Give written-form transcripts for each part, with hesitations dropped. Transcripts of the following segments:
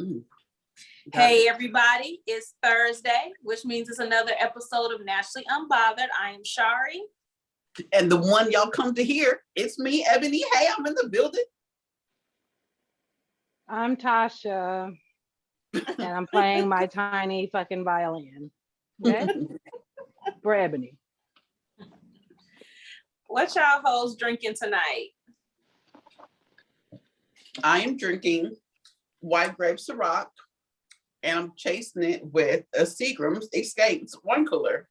Mm. Hey everybody, it's Thursday, which means it's another episode of Naturally Unbothered. I am Shari. And the one y'all come to hear, it's me, Ebony. Hey, I'm in the building. I'm Tasha, and I'm playing my tiny fucking violin. Okay? For Ebony. What y'all hoes drinking tonight? I am drinking white grape Ciroc, and I'm chasing it with a Seagram's Escapes wine cooler.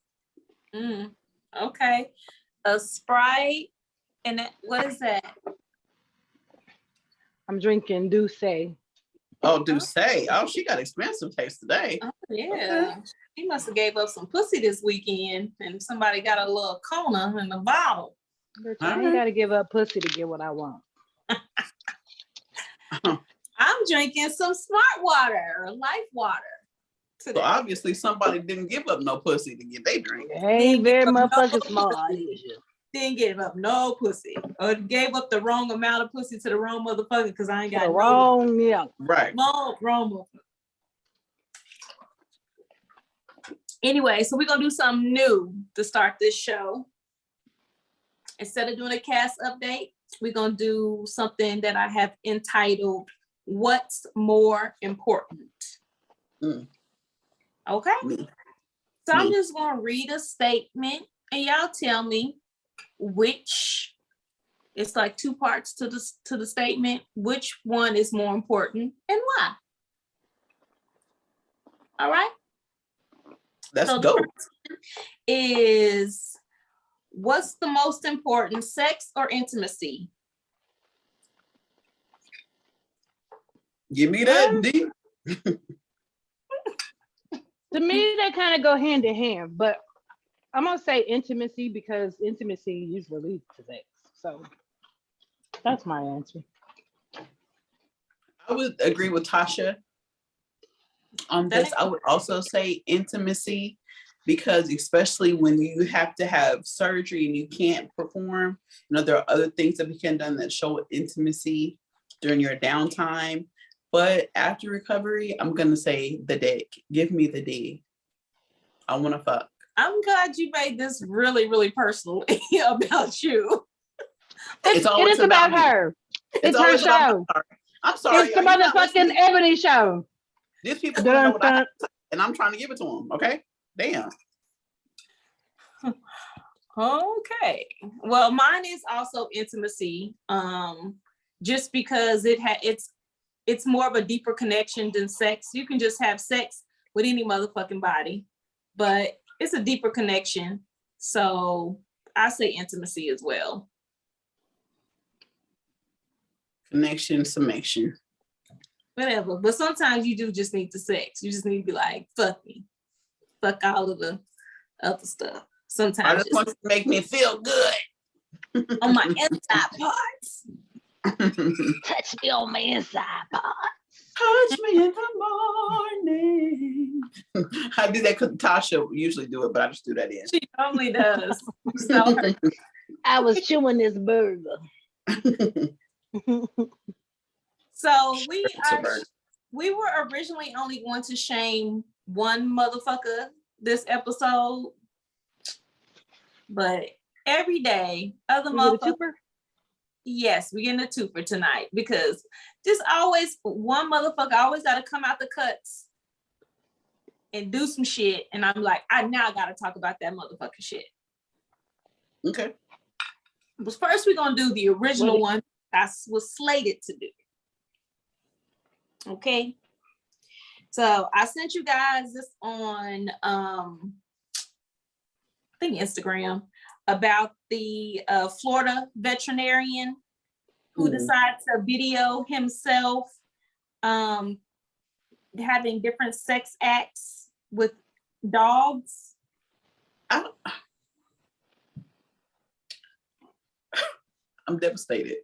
Okay. A Sprite, and what is that? I'm drinking Douce. Oh, Douce. Oh, she got expensive taste today. Oh, yeah. Okay. She must have gave up some pussy this weekend, and somebody got a little Kona in the bottle. I ain't got to give up pussy to get what I want. I'm drinking some smart water or life water today. So obviously somebody didn't give up no pussy to get their drink. Ain't very motherfucking smart. Didn't give up no pussy, or gave up the wrong amount of pussy to the wrong motherfucker because I ain't got the wrong, yeah, right, wrong motherfucker. Anyway, so we're gonna do something new to start this show. Instead of doing a cast update, we're gonna do something that I have entitled "What's More Important." Okay. So I'm just gonna read a statement, and y'all tell me which. It's like two parts to the statement. Which one is more important and why? All right. Let's go. Is what's the most important, sex or intimacy? Give me that D. To me, they kind of go hand in hand, but I'm gonna say intimacy because intimacy usually leads to sex. So that's my answer. I would agree with Tasha on this. I would also say intimacy because especially when you have to have surgery and you can't perform, there are other things that can be done that show intimacy during your downtime. But after recovery, I'm going to say the dick. Give me the D. I want to fuck. I'm glad you made this really, really personal about you. It is about her. It's her show. I'm sorry. It's the motherfucking Ebony show. These people don't know what I have to say, and I'm trying to give it to them. Okay? Damn. Okay. Well, mine is also intimacy. Just because it's more of a deeper connection than sex. You can just have sex with any motherfucking body, but it's a deeper connection. So I say intimacy as well. Connection, summation. Whatever. But sometimes you do just need the sex. You just need to be like, fuck me. Fuck all of the other stuff. Sometimes I just want to make me feel good. On my inside parts. Touch me on my inside parts. Touch me in the morning. I do that because Tasha usually do it, but I just do that in. She normally does. So I was chewing this burger. So we were originally only going to shame one motherfucker this episode, but every day other motherfuckers. Yes, we're getting a twofer tonight because just always one motherfucker always got to come out the cuts and do some shit, and I'm like, I now got to talk about that motherfucking shit. Okay. But first, we're gonna do the original one I was slated to do. Okay. So I sent you guys this on I think Instagram about the Florida veterinarian who decided to video himself having different sex acts with dogs. I'm devastated.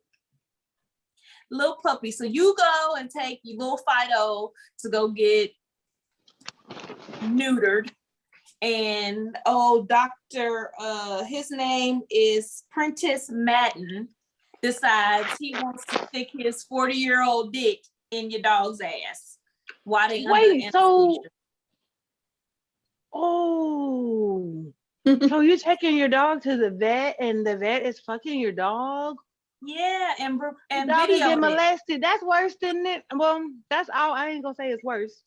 Little puppy. So you go and take your little Fido to go get neutered. And Dr. His name is Prentice Madden, decides he wants to stick his 40-year-old dick in your dog's ass. Why they Wait, under so anesthesia. so you're taking your dog to the vet and the vet is fucking your dog? Yeah, and The dog is getting videoed it. molested. That's worse than it. Well, that's all. I ain't gonna say it's worse,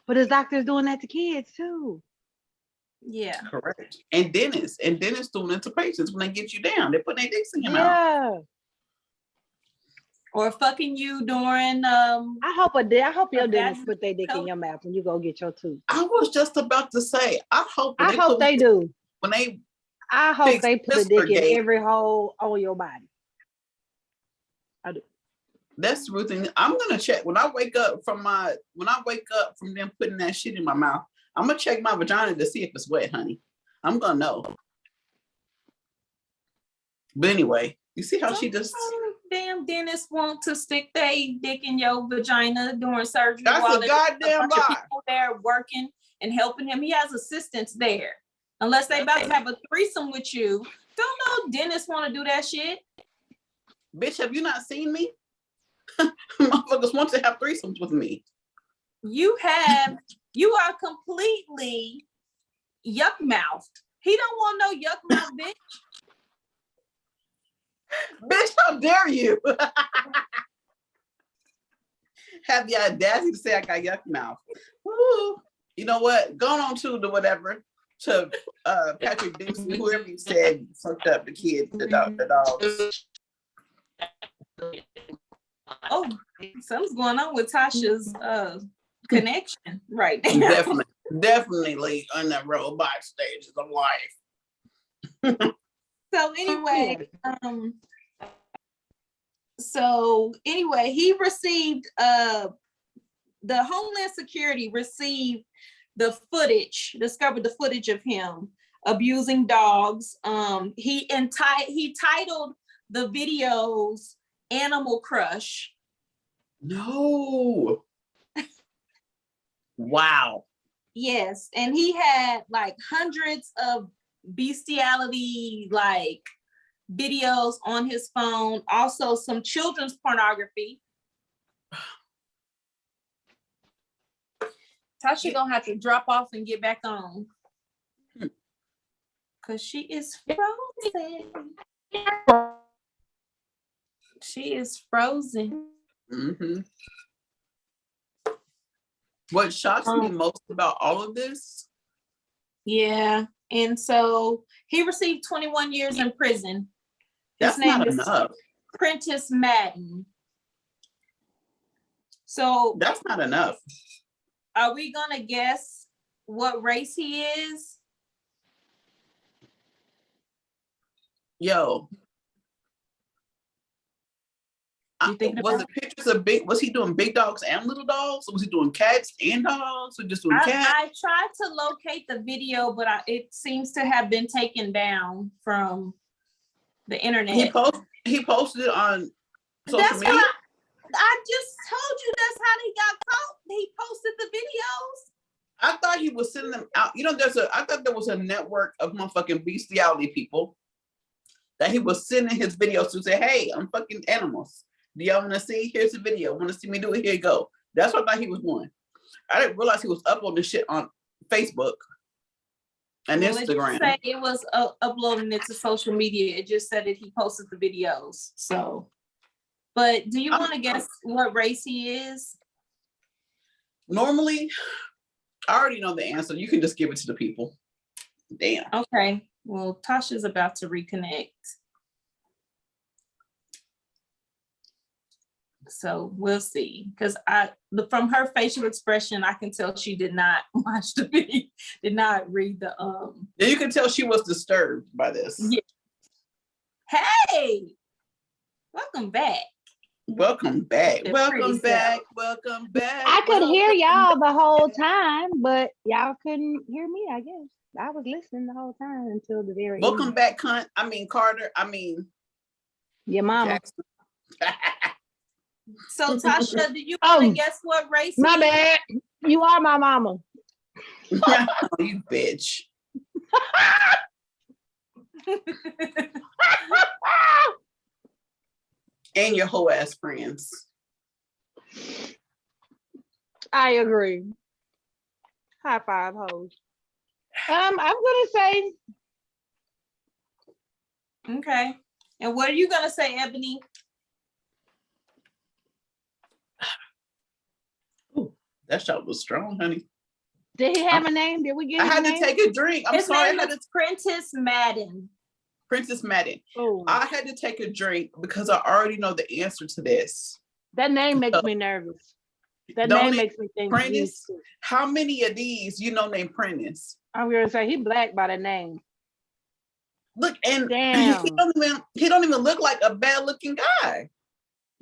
but his doctor's doing that to kids too. Yeah. Correct. And dentists doing it to patients when they get you down. They put their dicks in your mouth. Yeah. Or fucking you during I hope your a dentist vaginal put their dick in coat. your mouth when you go get your tooth. I was just about to say, I hope they do. When they I hope fix they put a this dick in gate. every hole on your body. I do. That's the real thing. I'm gonna check when I wake up from them putting that shit in my mouth. I'm gonna check my vagina to see if it's wet, honey. I'm gonna know. But anyway, you see how she just damn dentists want to stick their dick in your vagina during surgery. That's while a there's goddamn bunch of lie. people there working and helping him. He has assistants there. Unless they about to have a threesome with you. Don't know dentists want to do that shit. Bitch, have you not seen me? Motherfuckers want to have threesomes with me. You are completely yuck mouthed. He don't want no yuck mouth, bitch. Bitch, how dare you? Have the audacity to say I got yuck mouth. Woo. You know what? Going on to the whatever, to Patrick Dempsey, whoever you said fucked up the kids, the dogs. Oh, something's going on with Tasha's connection right now. Definitely on the robot stages of life. So anyway, he received the Homeland Security received discovered the footage of him abusing dogs. He titled the videos Animal Crush. No. Wow. Yes, and he had like hundreds of bestiality like videos on his phone, also some children's pornography. Tasha gonna have to drop off and get back on because she is frozen. She is frozen. Mm-hmm. What shocks me most about all of this? Yeah, and so he received 21 years in prison. His That's name not is enough. Prentice Madden. So that's not enough. Are we gonna guess what race he is? Yo. Was it pictures of was he doing big dogs and little dogs? Or was he doing cats and dogs? Or just doing cats? I tried to locate the video, but it seems to have been taken down from the internet. He posted it on social media. I just told you that's how he got caught. He posted the videos. I thought he was sending them out. You know, I thought there was a network of motherfucking bestiality people that he was sending his videos to say, hey, I'm fucking animals. Do y'all want to see? Here's the video. Want to see me do it? Here you go. That's what I thought he was doing. I didn't realize he was uploading shit on Facebook and Instagram. It was uploading it to social media. It just said that he posted the videos. So, but do you want to guess what race he is? Normally, I already know the answer. You can just give it to the people. Damn. Okay. Well, Tasha's about to reconnect. So we'll see. Because from her facial expression, I can tell she did not watch the video, did not read the Yeah, you can tell she was disturbed by this. Yeah. Hey, welcome back. Welcome back. Welcome back. Welcome back. I could hear y'all the whole time, but y'all couldn't hear me, I guess. I was listening the whole time until the very Welcome end. back, Carter. Your mama. So Tasha, do you want to guess what race? My bad. You are my mama. You bitch. And your whole ass friends. I agree. High five, hoes. I'm gonna say Okay. And what are you gonna say, Ebony? Ooh, that shot was strong, honey. did he have a name? Did we get I his had name? to take a drink. I'm His sorry. I name had is to Prentice Madden. Princess Madden. Oh, I had to take a drink because I already know the answer to this. that name makes me nervous. That Don't name it? makes me think Prentice. How many of these you know named Prentice? I'm gonna say he black by the name. Look, and Damn. he don't even look like a bad looking guy.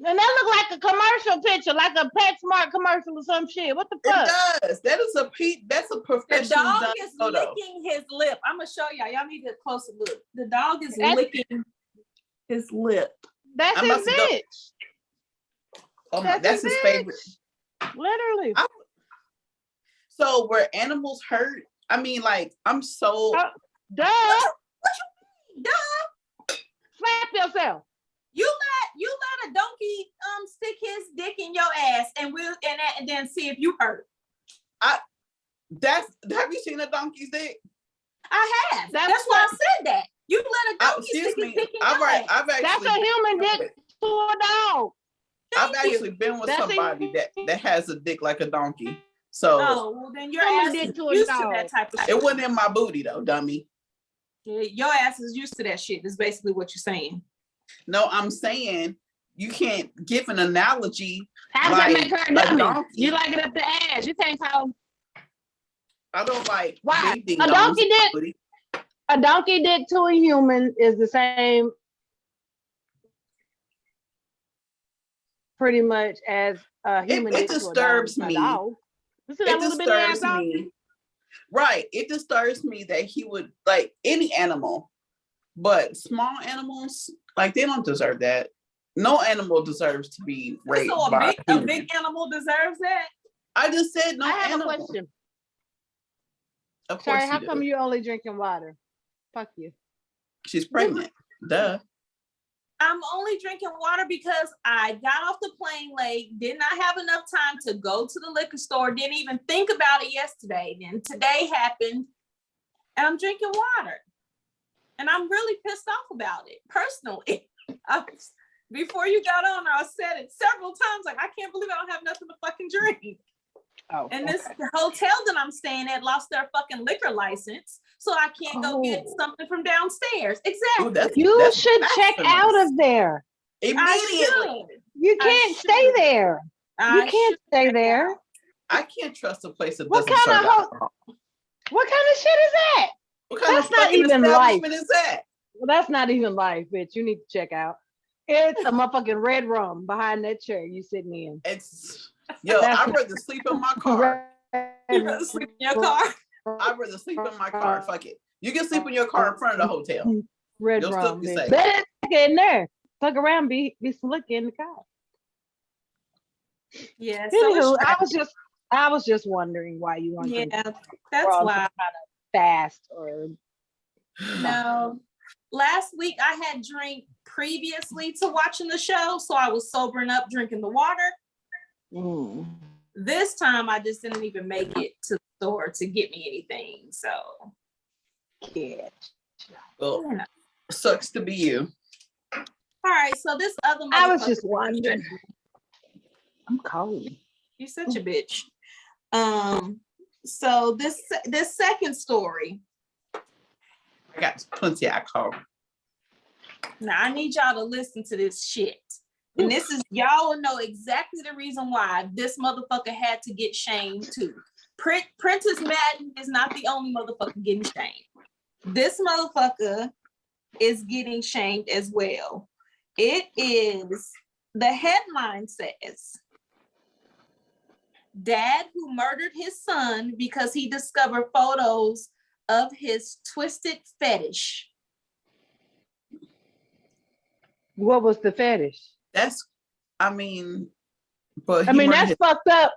And that look like a commercial picture, like a PetSmart commercial or some shit. What the fuck? It does. That's a The professional dog done is photo. licking his lip. I'm gonna show y'all. Y'all need a closer look. The dog is That's- licking his lip. That's I'm his about to go- bitch. Oh my, that's his bitch. favorite. Literally. So were animals hurt? I mean, like, I'm so Duh. Duh. Slap yourself. You let a donkey stick his dick in your ass and then see if you hurt. have you seen a donkey's dick? I have. That's That's why I said that. You let a donkey Excuse stick me. his dick in your ass. I've That's actually a human dick to a dog. I've Thank you. actually been with That's somebody that has a dick like a donkey. So Oh, well then your Human ass dick is to a used to dog. that type of shit. it wasn't in my booty though, dummy. Yeah, your ass is used to that shit. Is basically what you're saying. No, I'm saying you can't give an analogy. How does Like that make her a a dummy? donkey. You like it up the ass. You can't call I don't like Why? big ding A dongs donkey in my dick? booty. a donkey dick to a human is the same pretty much as a human It dick to a disturbs dog. me. A dog. This is that It little bitty ass disturbs dog. me. Right. It disturbs me that he would like any animal, but small animals, like they don't deserve that. No animal deserves to be raped So by a human. big animal deserves that. I just said no I have animal. a question. Of course Sorry, you how do. come you're only drinking water? Fuck you. She's pregnant. Duh. I'm only drinking water because I got off the plane late, did not have enough time to go to the liquor store, didn't even think about it yesterday. Then today happened, and I'm drinking water. And I'm really pissed off about it, personally. Before you got on, I said it several times, like, I can't believe I don't have nothing to fucking drink. Oh, And this hotel that I'm staying at lost their fucking liquor license, so I can't go get something from downstairs. Exactly. Ooh, that's should check blasphemous. out of there. Immediately. You can't stay there. You can't stay there. I can't trust a place that What doesn't kind serve of alcohol. What kind of shit is that? What kind That's of not fucking even establishment life. is that? Well, that's not even life, bitch. You need to check out. It's a motherfucking red rum behind that chair you sitting in. It's I'd rather sleep in my car. You rather sleep in your car? I'd rather sleep in my car. Fuck it. You can sleep in your car in front of the hotel. Red You'll rum, still be bitch. safe. Better get in there. Fuck around, be slick in the car. Yeah. Anywho, So I was just wondering why you want to yeah, that's why. kind of fast or No. Last week I had drank previously to watching the show, so I was sobering up drinking the water. This time I just didn't even make it to the store to get me anything. So yeah. Well, you know. sucks to be you. All right, so this other I was motherfucker- just wondering. I'm cold. You're such a bitch. So this second story. I got plenty of alcohol. Now I need y'all to listen to this shit. And this is, y'all will know exactly the reason why this motherfucker had to get shamed too. Prentice Madden is not the only motherfucker getting shamed. This motherfucker is getting shamed as well. It is, the headline says, dad who murdered his son because he discovered photos of his twisted fetish. What was the fetish? That's, I mean, but that's fucked up.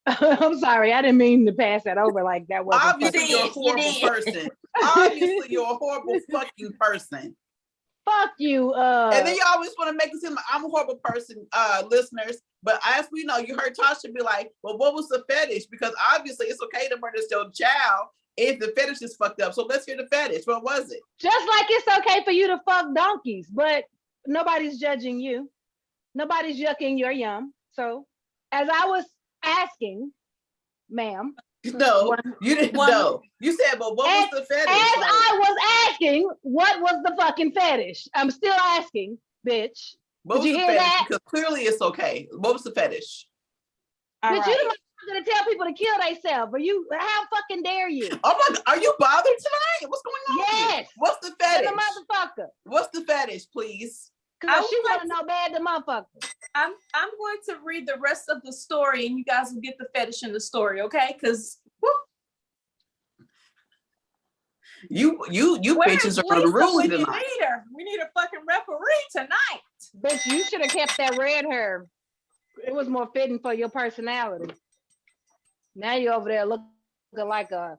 I'm sorry, I didn't mean to pass that over like that wasn't obviously fucked you're a up. horrible person. Obviously you're a horrible fucking person. Fuck you. And then you always want to make it seem like I'm a horrible person, listeners. But as we know, you heard Tasha be like, well, what was the fetish? Because obviously it's okay to murder your child if the fetish is fucked up. So let's hear the fetish. What was it? Just like it's okay for you to fuck donkeys, but nobody's judging you. Nobody's yucking your yum. So as I was asking, ma'am. No, you didn't know. You said, but what was the fetish? As I was asking, what was the fucking fetish? I'm still asking, bitch. Did you hear that? Because clearly it's okay. What was the fetish? Bitch, you the motherfucker to tell people to kill themselves. Or you, how fucking dare you? Oh my God, are you bothered tonight? What's going on? Yes. What's the fetish? The motherfucker. What's the fetish, please? Because she want to know bad the motherfucker. I'm going to read the rest of the story and you guys will get the fetish in the story, okay? Because you bitches are unruly tonight. We need a fucking referee tonight. Bitch, you should have kept that red hair. It was more fitting for your personality. Now you over there looking like a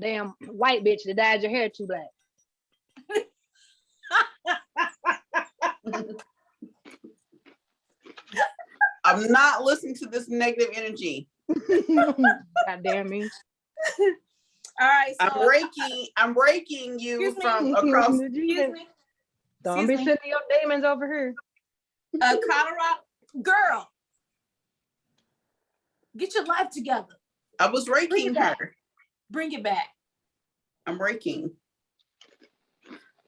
damn white bitch that dyed your hair too black. I'm not listening to this negative energy. God damn me. All right, so I'm breaking you from across. Excuse me. Don't be sending your demons over here. Colorado girl, get your life together. I was raking her. Bring it back. I'm raking.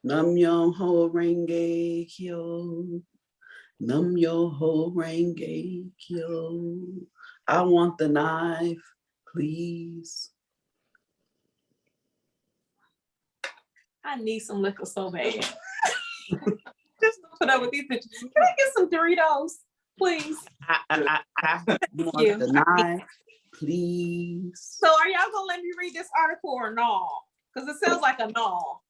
Nam yo ho renge kyo. Nam yo ho renge kyo. I want the knife, please. I need some liquor so bad. Just to put up with these pictures. Can I get some Doritos, please? I want the knife, please. So are y'all gonna let me read this article or no? Because it sounds like a no.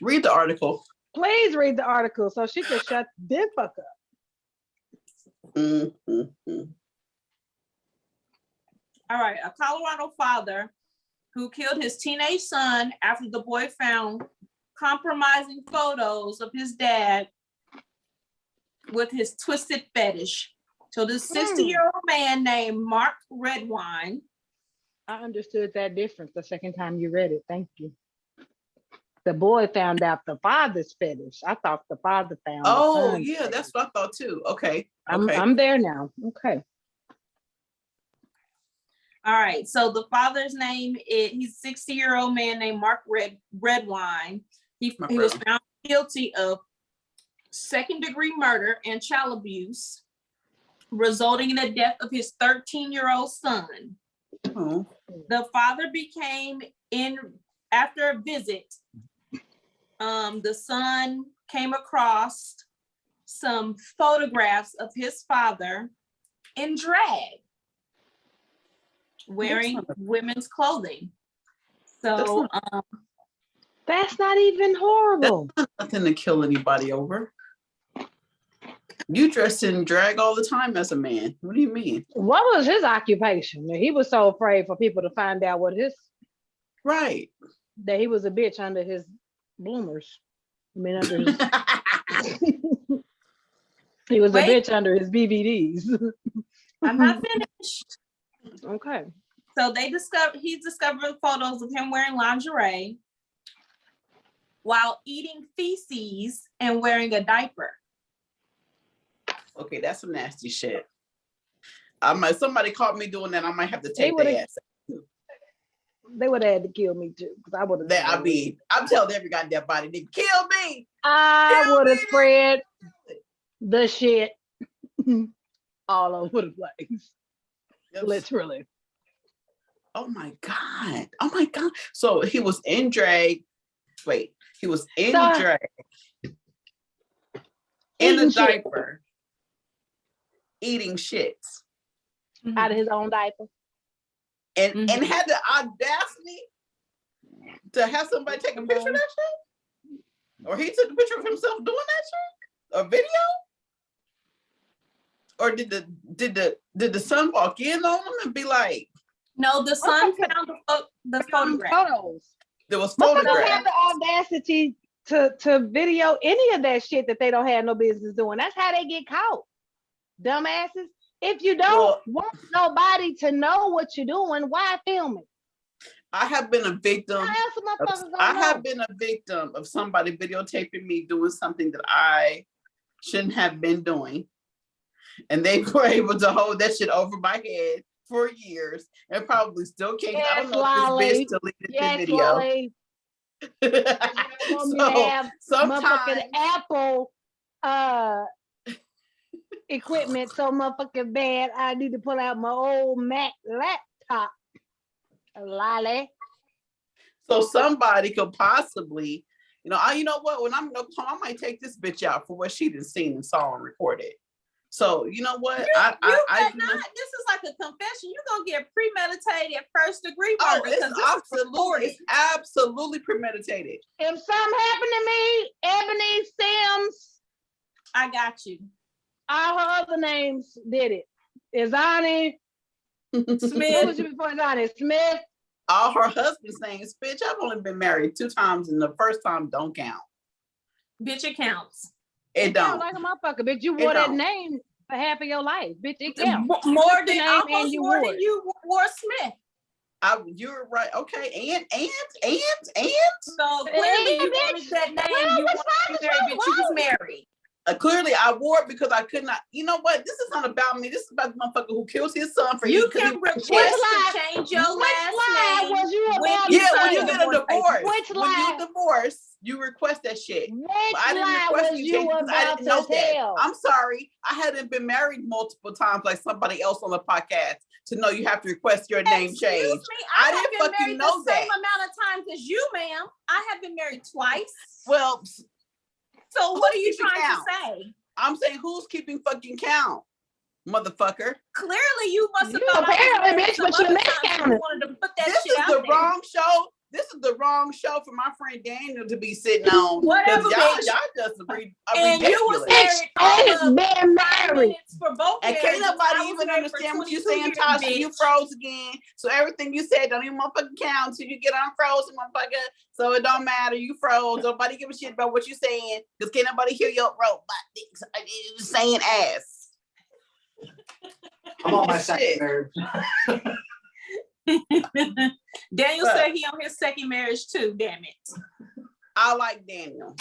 Read the article. Please read the article so she can shut this fuck up. Mm-hmm. All right, a Colorado father who killed his teenage son after the boy found compromising photos of his dad with his twisted fetish. So this 60-year-old man named Mark Redwine. I understood that difference the second time you read it. Thank you. The boy found out the father's fetish. I thought the father found. Oh yeah, fetish. That's what I thought too. Okay. I'm there now. Okay. All right. So the father's name is, he's a 60-year-old man named Mark Redwine. He was found guilty of second-degree murder and child abuse, resulting in the death of his 13-year-old son. Oh. The father became after a visit. The son came across some photographs of his father in drag, wearing women's clothing. So that's not even horrible. That's nothing to kill anybody over. You dress in drag all the time as a man. What do you mean? What was his occupation? He was so afraid for people to find out what his right. That he was a bitch under his bloomers. I mean, under his he was a bitch under his BVDs. I'm not finished. Okay. So he discovered photos of him wearing lingerie while eating feces and wearing a diaper. Okay, that's some nasty shit. Somebody caught me doing that. I might have to take their ass. They would have had to kill me too, because I would have. I'm telling every goddamn body, they kill me. I would have spread the shit all over the place. Literally. Oh my God. Oh my God. So he was in drag. Wait, he was in drag. In a diaper. Eating shits. Out of his own diaper. And had the audacity to have somebody take a picture of that shit? Or he took a picture of himself doing that shit? A video? Or did the son walk in on him and be like? No, the son found the photograph. Photos. There was photographs. Have the audacity to video any of that shit that they don't have no business doing. That's how they get caught. Dumbasses. If you don't want nobody to know what you're doing, why film it? I have been a victim. Of somebody videotaping me doing something that I shouldn't have been doing. And they were able to hold that shit over my head for years and probably still can't. Yes, I don't know if this bitch deleted the video. So sometimes Apple equipment so motherfucking bad, I need to pull out my old Mac laptop. Lolly. So somebody could possibly, you know what? When I'm no home, I might take this bitch out for what she done seen and saw and recorded. So you know what? This is like a confession. You're gonna get premeditated first degree murder. It's absolutely premeditated. If something happened to me, Ebony Sims, I got you. All her other names did it. Izani Smith. What was you before Izani? Smith. All her husband's names, bitch. I've only been married 2 times, and the first time don't count. Bitch, it counts. It don't. Like a motherfucker, bitch. You wore that name for half of your life, bitch. It counts. More than you wore Smith. You're right. Okay, and. So clearly, you wanted that name. You wanted to be married, bitch. You was married. Clearly, I wore it because I could not. You know what? This is not about me. This is about the motherfucker who kills his son for you. Can request to change your last name. Was you when you get a divorce. When you divorce, you request that shit. I didn't request you change because I didn't know that. I'm sorry. I hadn't been married multiple times like somebody else on the podcast to know you have to request your name change. I didn't fucking know that. Same amount of times as you, ma'am. I have been married twice. Well. So what are you trying to say? I'm saying who's keeping fucking count, motherfucker. Clearly, you must have thought apparently, bitch, but you wanted to put that shit out there. Wrong show. This is the wrong show for my friend Daniel to be sitting on. Whatever, y'all just ridiculous. And you was married. For both and can't nobody even understand what you're saying, Tasha. Bitch. You froze again. So everything you said don't even motherfucking count until you get unfrozen, motherfucker. So it don't matter. You froze. Nobody give a shit about what you're saying because can't nobody hear your robot saying ass. I'm on my second marriage. Daniel said he on his second marriage too, damn it. I like Daniel.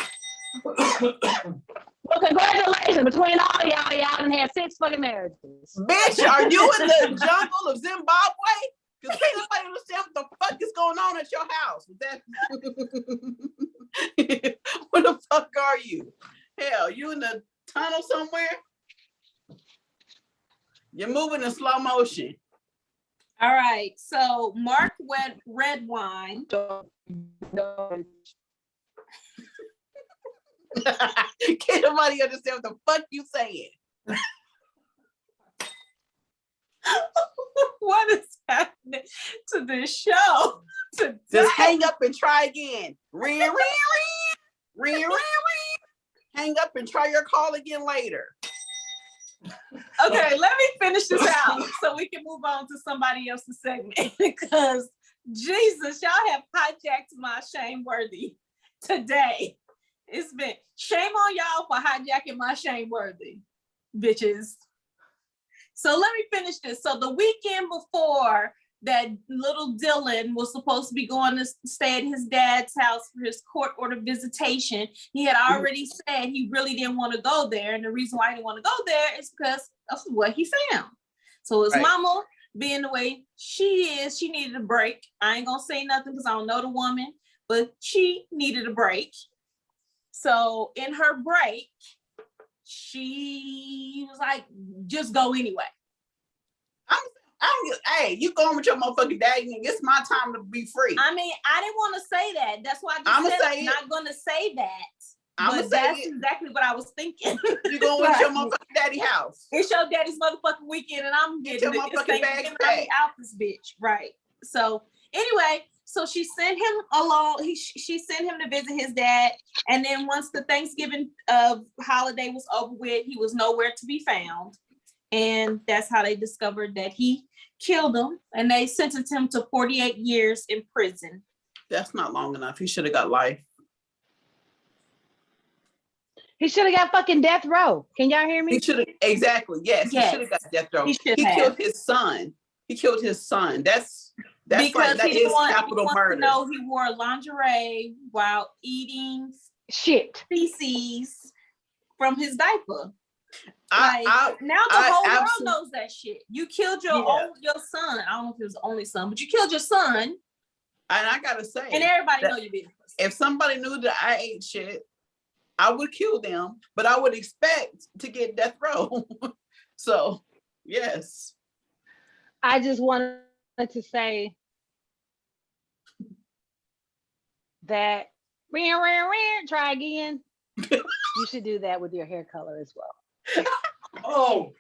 Well, congratulations. Between all y'all done had 6 fucking marriages. Bitch, are you in the jungle of Zimbabwe? Because can't nobody understand what the fuck is going on at your house. Where the fuck are you? Hell, you in the tunnel somewhere? You're moving in slow motion. All right, so Mark went Redwine. Can't nobody understand what the fuck you saying. What is happening to this show? Just hang up and try again. Hang up and try your call again later. Okay, let me finish this out so we can move on to somebody else's segment because Jesus, y'all have hijacked my shameworthy today. It's been shame on y'all for hijacking my shameworthy, bitches. So let me finish this. So the weekend before that, little Dylan was supposed to be going to stay at his dad's house for his court order visitation. He had already said he really didn't want to go there. And the reason why he didn't want to go there is because of what he found. So his mama, being the way she is, she needed a break. I ain't gonna say nothing because I don't know the woman, but she needed a break. So in her break, she was like, just go anyway. Hey, you going with your motherfucking daddy? It's my time to be free. I mean, I didn't want to say that. That's why I'm not going to say that. But that's exactly what I was thinking. You going with your motherfucking daddy house? It's your daddy's motherfucking weekend, and I'm getting your motherfucking bags back out this bitch, right? So anyway, so she sent him along. She sent him to visit his dad, and then once the Thanksgiving holiday was over with, he was nowhere to be found, and that's how they discovered that he killed him, and they sentenced him to 48 years in prison. That's not long enough. He should have got life. He should have got fucking death row. Can y'all hear me? He should have, exactly. Yes, he should have got death row. He killed his son. He killed his son. That's because like, that is capital murder. No, he wore lingerie while eating feces from his diaper. Now the whole world knows that shit. You killed your son. I don't know if it was the only son, but you killed your son. And I gotta say, and everybody know you did. If somebody knew that I ate shit, I would kill them, but I would expect to get death row. So, yes. I just wanted to say that try again. You should do that with your hair color as well. Oh,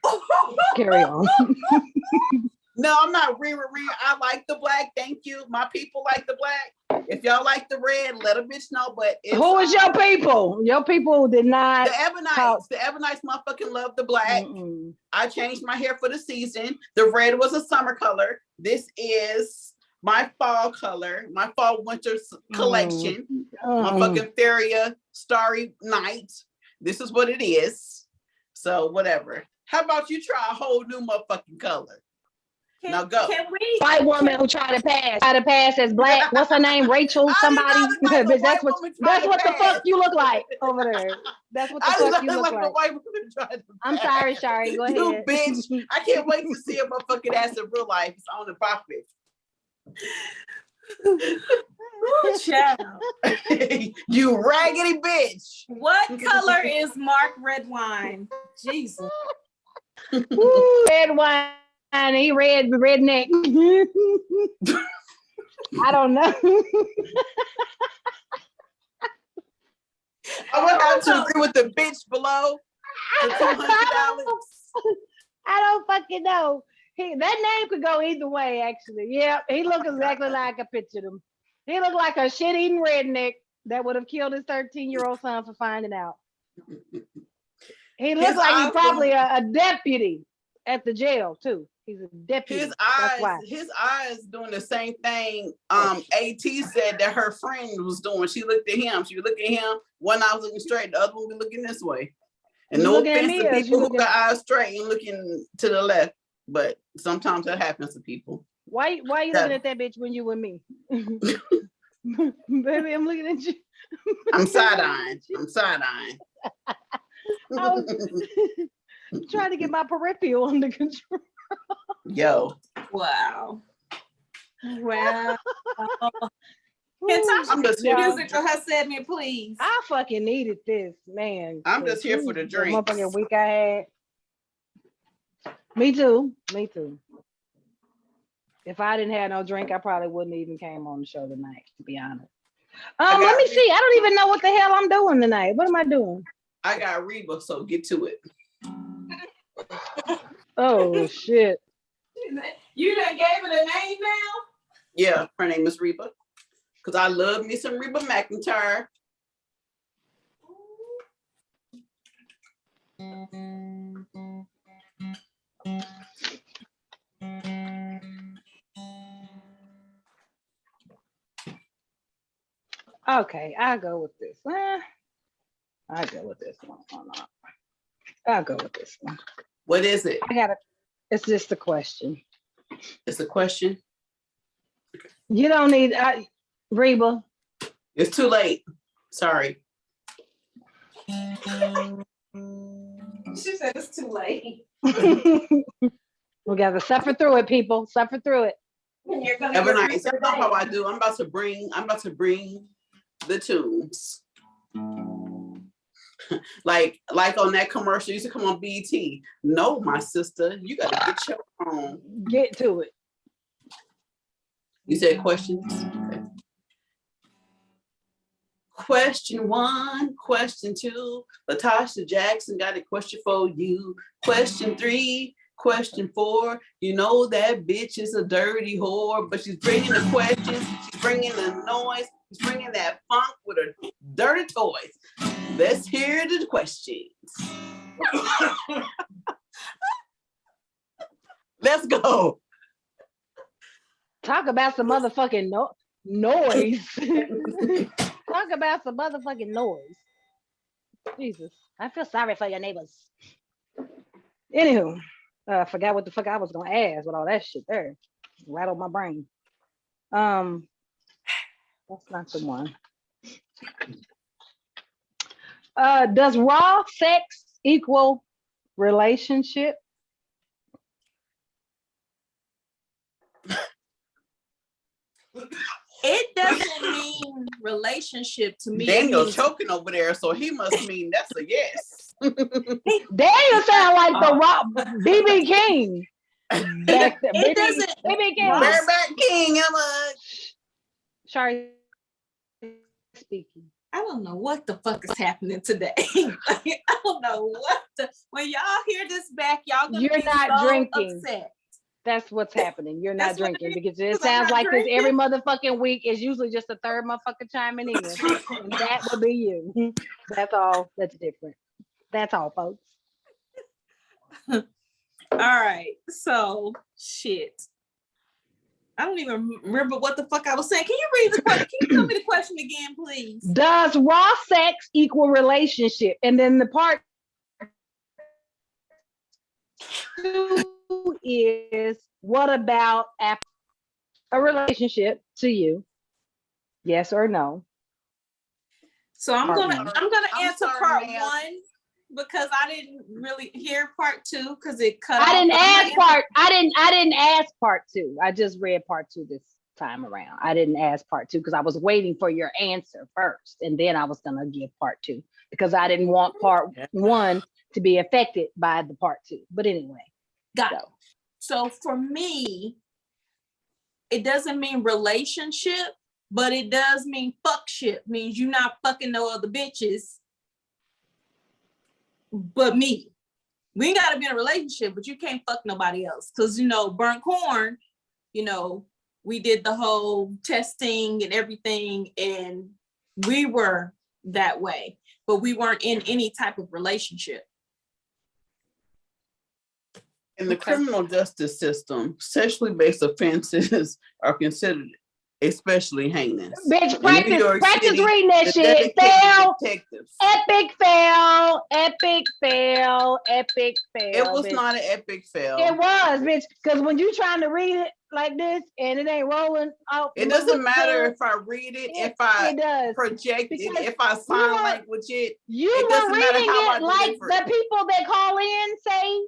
carry on. No, I'm not I like the black. Thank you. My people like the black. If y'all like the red, let a bitch know. But who is your people? Your people did not. The Ebonites. The Ebonites motherfucking love the black. I changed my hair for the season. The red was a summer color. This is my fall color, my fall winter collection. My fucking Feria Starry Night. This is what it is. So whatever. How about you try a whole new motherfucking color? Now go. White woman who tried to pass as black. What's her name? Rachel somebody. That's what the fuck you look like over there. That's what the fuck you look like. I'm sorry, Shari. Go ahead. You bitch. I can't wait to see a motherfucking ass in real life. It's on the profit. You raggedy bitch. What color is Mark Redwine? Jesus. Redwine. And he redneck. I don't know. I would have to agree with the bitch below. The $200. I don't fucking know. That name could go either way, actually. Yeah, he looked exactly like I pictured him. He looked like a shit-eating redneck that would have killed his 13-year-old son for finding out. He looked like he's probably a deputy at the jail, too. He's a deputy. His eyes doing the same thing. AT said that her friend was doing. She looked at him. She looked at him. One eye was looking straight. The other one was looking this way. And no offense to people who got eyes straight and looking to the left, but sometimes that happens to people. Why you looking at that bitch when you with me? Baby, I'm looking at you. I'm side-eyeing. I was trying to get my peripheral under control. Yo. Wow. Can Tasha put music for her segment, please? I fucking needed this, man. I'm just here for the drink. Motherfucking week I had. Me too. If I didn't have no drink, I probably wouldn't even came on the show tonight, to be honest. Let me see. I don't even know what the hell I'm doing tonight. What am I doing? I got Reba, so get to it. Oh shit. You done gave it a name now? Yeah, her name is Reba. Because I love me some Reba McEntire. Okay, I'll go with this. I'll go with this one. I'll go with this one. What is it? It's just a question. It's a question? You don't need, Reba. It's too late. Sorry. She said it's too late. We got to suffer through it, people. Suffer through it. Every night. That's not how I do. I'm about to bring the tunes. like on that commercial used to come on BT. No, my sister, you gotta get your own. Get to it. You said questions? Okay. Question 1, question 2. Latasha Jackson got a question for you. Question 3, question 4. You know that bitch is a dirty whore, but she's bringing the questions, she's bringing the noise, she's bringing that funk with her dirty toys. Let's hear the questions. Let's go. Talk about some motherfucking noise. Talk about some motherfucking noise. Jesus. I feel sorry for your neighbors. Anywho, I forgot what the fuck I was gonna ask with all that shit there. Rattled my brain. That's not the one. Does raw sex equal relationship? It doesn't mean relationship to me. Daniel choking over there, so he must mean that's a yes. Daniel sound like the raw BB King. It doesn't. BB King. Bareback King, Emma. Sorry, speaking. I don't know what the fuck is happening today. I don't know what when y'all hear this back, y'all gonna You're be not so drinking. upset. That's what's happening. You're not That's what it drinking is, because it 'cause I'm sounds not like this every drinking. motherfucking week. Is usually just a third motherfucker chiming in. And that would be you. That's all. That's different. That's all, folks. All right. So shit. I don't even remember what the fuck I was saying. Can you read the question? Can you tell me the question again, please? Does raw sex equal relationship? And then the part 2 is what about after a relationship to you? Yes or no? So I'm Part gonna one. answer sorry, part ma'am. 1 because I didn't really hear part 2 because it cut I off. didn't ask part. I didn't ask part 2. I just read part 2 this time around. I didn't ask part 2 because I was waiting for your answer first, and then I was gonna give part 2 because I didn't want part 1 to be affected by the part 2. But anyway, Got it. So for me, it doesn't mean relationship, but it does mean fuck shit. Means you not fucking no other bitches but me. We ain't gotta be in a relationship, but you can't fuck nobody else. Cause burnt corn, we did the whole testing and everything, and we were that way, but we weren't in any type of relationship. In the criminal justice system, sexually based offenses are considered especially heinous. bitch, In New York practice City, reading that the shit. dedicated Fail. detectives. Epic fail. Epic fail. Epic fail. It was bitch. not an epic fail. It was, bitch. Because when you trying to read it like this and it ain't rolling out. It doesn't matter if I read it, if I it does. project it, Because if I sign language it. You It were doesn't matter reading how I it like deliver the it. people that call in say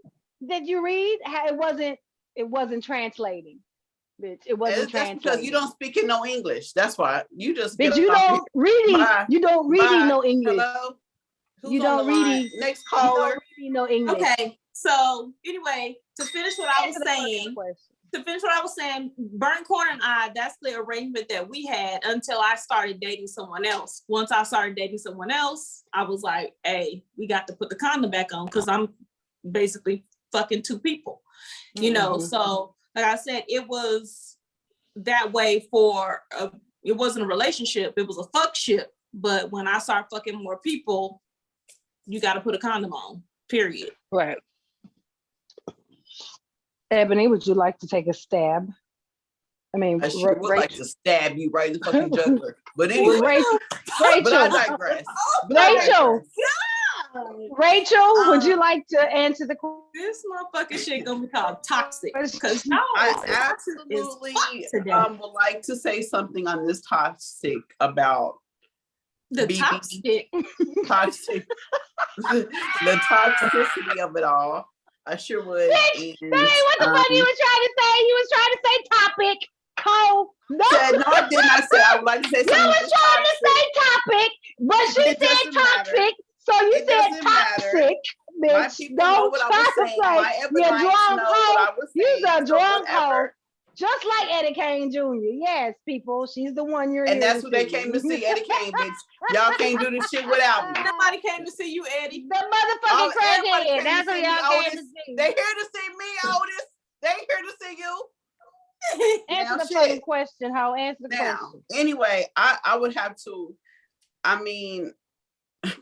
that you read. It wasn't translating, bitch. It wasn't That's translating. because you don't speak in no English. That's why you just Bitch, get you off don't reading. Bye. You don't reading Bye. no English. Hello? Who's You on don't the line? reading. Next You caller. don't reading no English. Okay, so anyway, to finish what I was saying, Burnt Corn and I, that's the arrangement that we had until I started dating someone else. Once I started dating someone else, I was like, hey, we got to put the condom back on because I'm basically fucking 2 people, So like I said, it was that way it wasn't a relationship, it was a fuck ship. But when I start fucking more people, you got to put a condom on, period. Right. Ebony, would you like to take a stab? I mean, I sure would like to stab you right in the fucking jugular. But anyway, Rachel, but I digress. Rachel, would you like to answer the question? This motherfucking shit gonna be called toxic because I absolutely would like to say something on this topic about the toxic, the toxicity of it all. I sure would. Bitch, say what the fuck you was trying to say. You was trying to say topic. Oh, no. No, I did not say. I would like to say something. You was trying to say topic, but she said toxic. So you said toxic, bitch. My people know what I was saying. My Ebonites know what I was saying. You're a drunk hoe. Just like Eddie Kane Jr. Yes, people. She's the one you're and that's who they came to see, Eddie Kane, bitch. Y'all can't do this shit without me. Nobody came to see you, Eddie. The motherfucking crackhead. That's who y'all came to see. They here to see me, Otis. They here to see you. Answer the fucking question, how answer the question. Anyway, I would have to, I mean.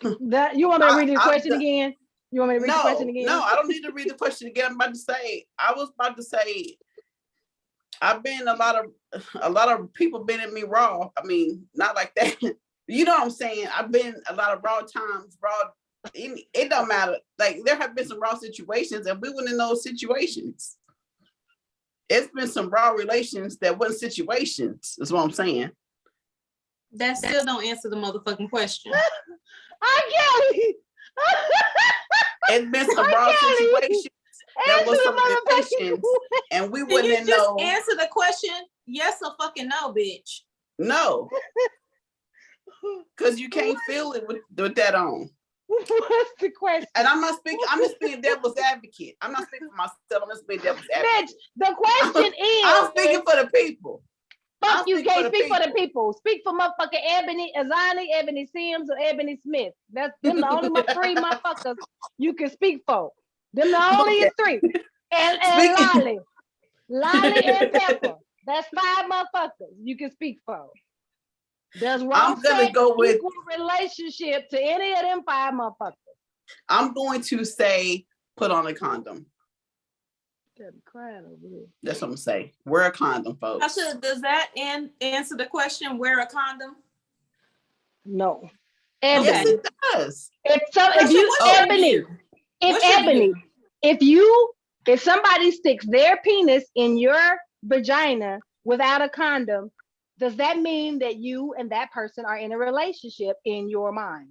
You want me to read the question again? You want me to read the question again? No, I don't need to read the question again. I was about to say, I've been a lot of people been at me raw. I mean, not like that. You know what I'm saying? I've been a lot of raw times, raw it don't matter. Like there have been some raw situations, and we went in those situations. It's been some raw relations that wasn't situations. Is what I'm saying. That still don't answer the motherfucking question. I get it. It's been some raw situations that was some relations, and we wouldn't Can you just know. answer the question? Yes or fucking no, bitch. No, because you can't feel it with that on. What's the question? And I'm not speaking. I'm just being devil's advocate. I'm not speaking for myself. I'm just being devil's advocate. Bitch, the question is. I'm speaking for the people. Fuck you, can't speak for the people. Speak for motherfucking Ebony Azani, Ebony Sims, or Ebony Smith. That's them the only three motherfuckers you can speak for. Them the only three. And Lolly and Pepper. That's 5 motherfuckers you can speak for. Does wrong gonna go with equal relationship to any of them 5 motherfuckers? I'm going to say put on a condom. Crying over here. That's what I'm saying. Wear a condom, folks. Tasha, does that answer the question? Wear a condom? No. Yes, Ebony. it does. If somebody sticks their penis in your vagina without a condom, does that mean that you and that person are in a relationship in your mind?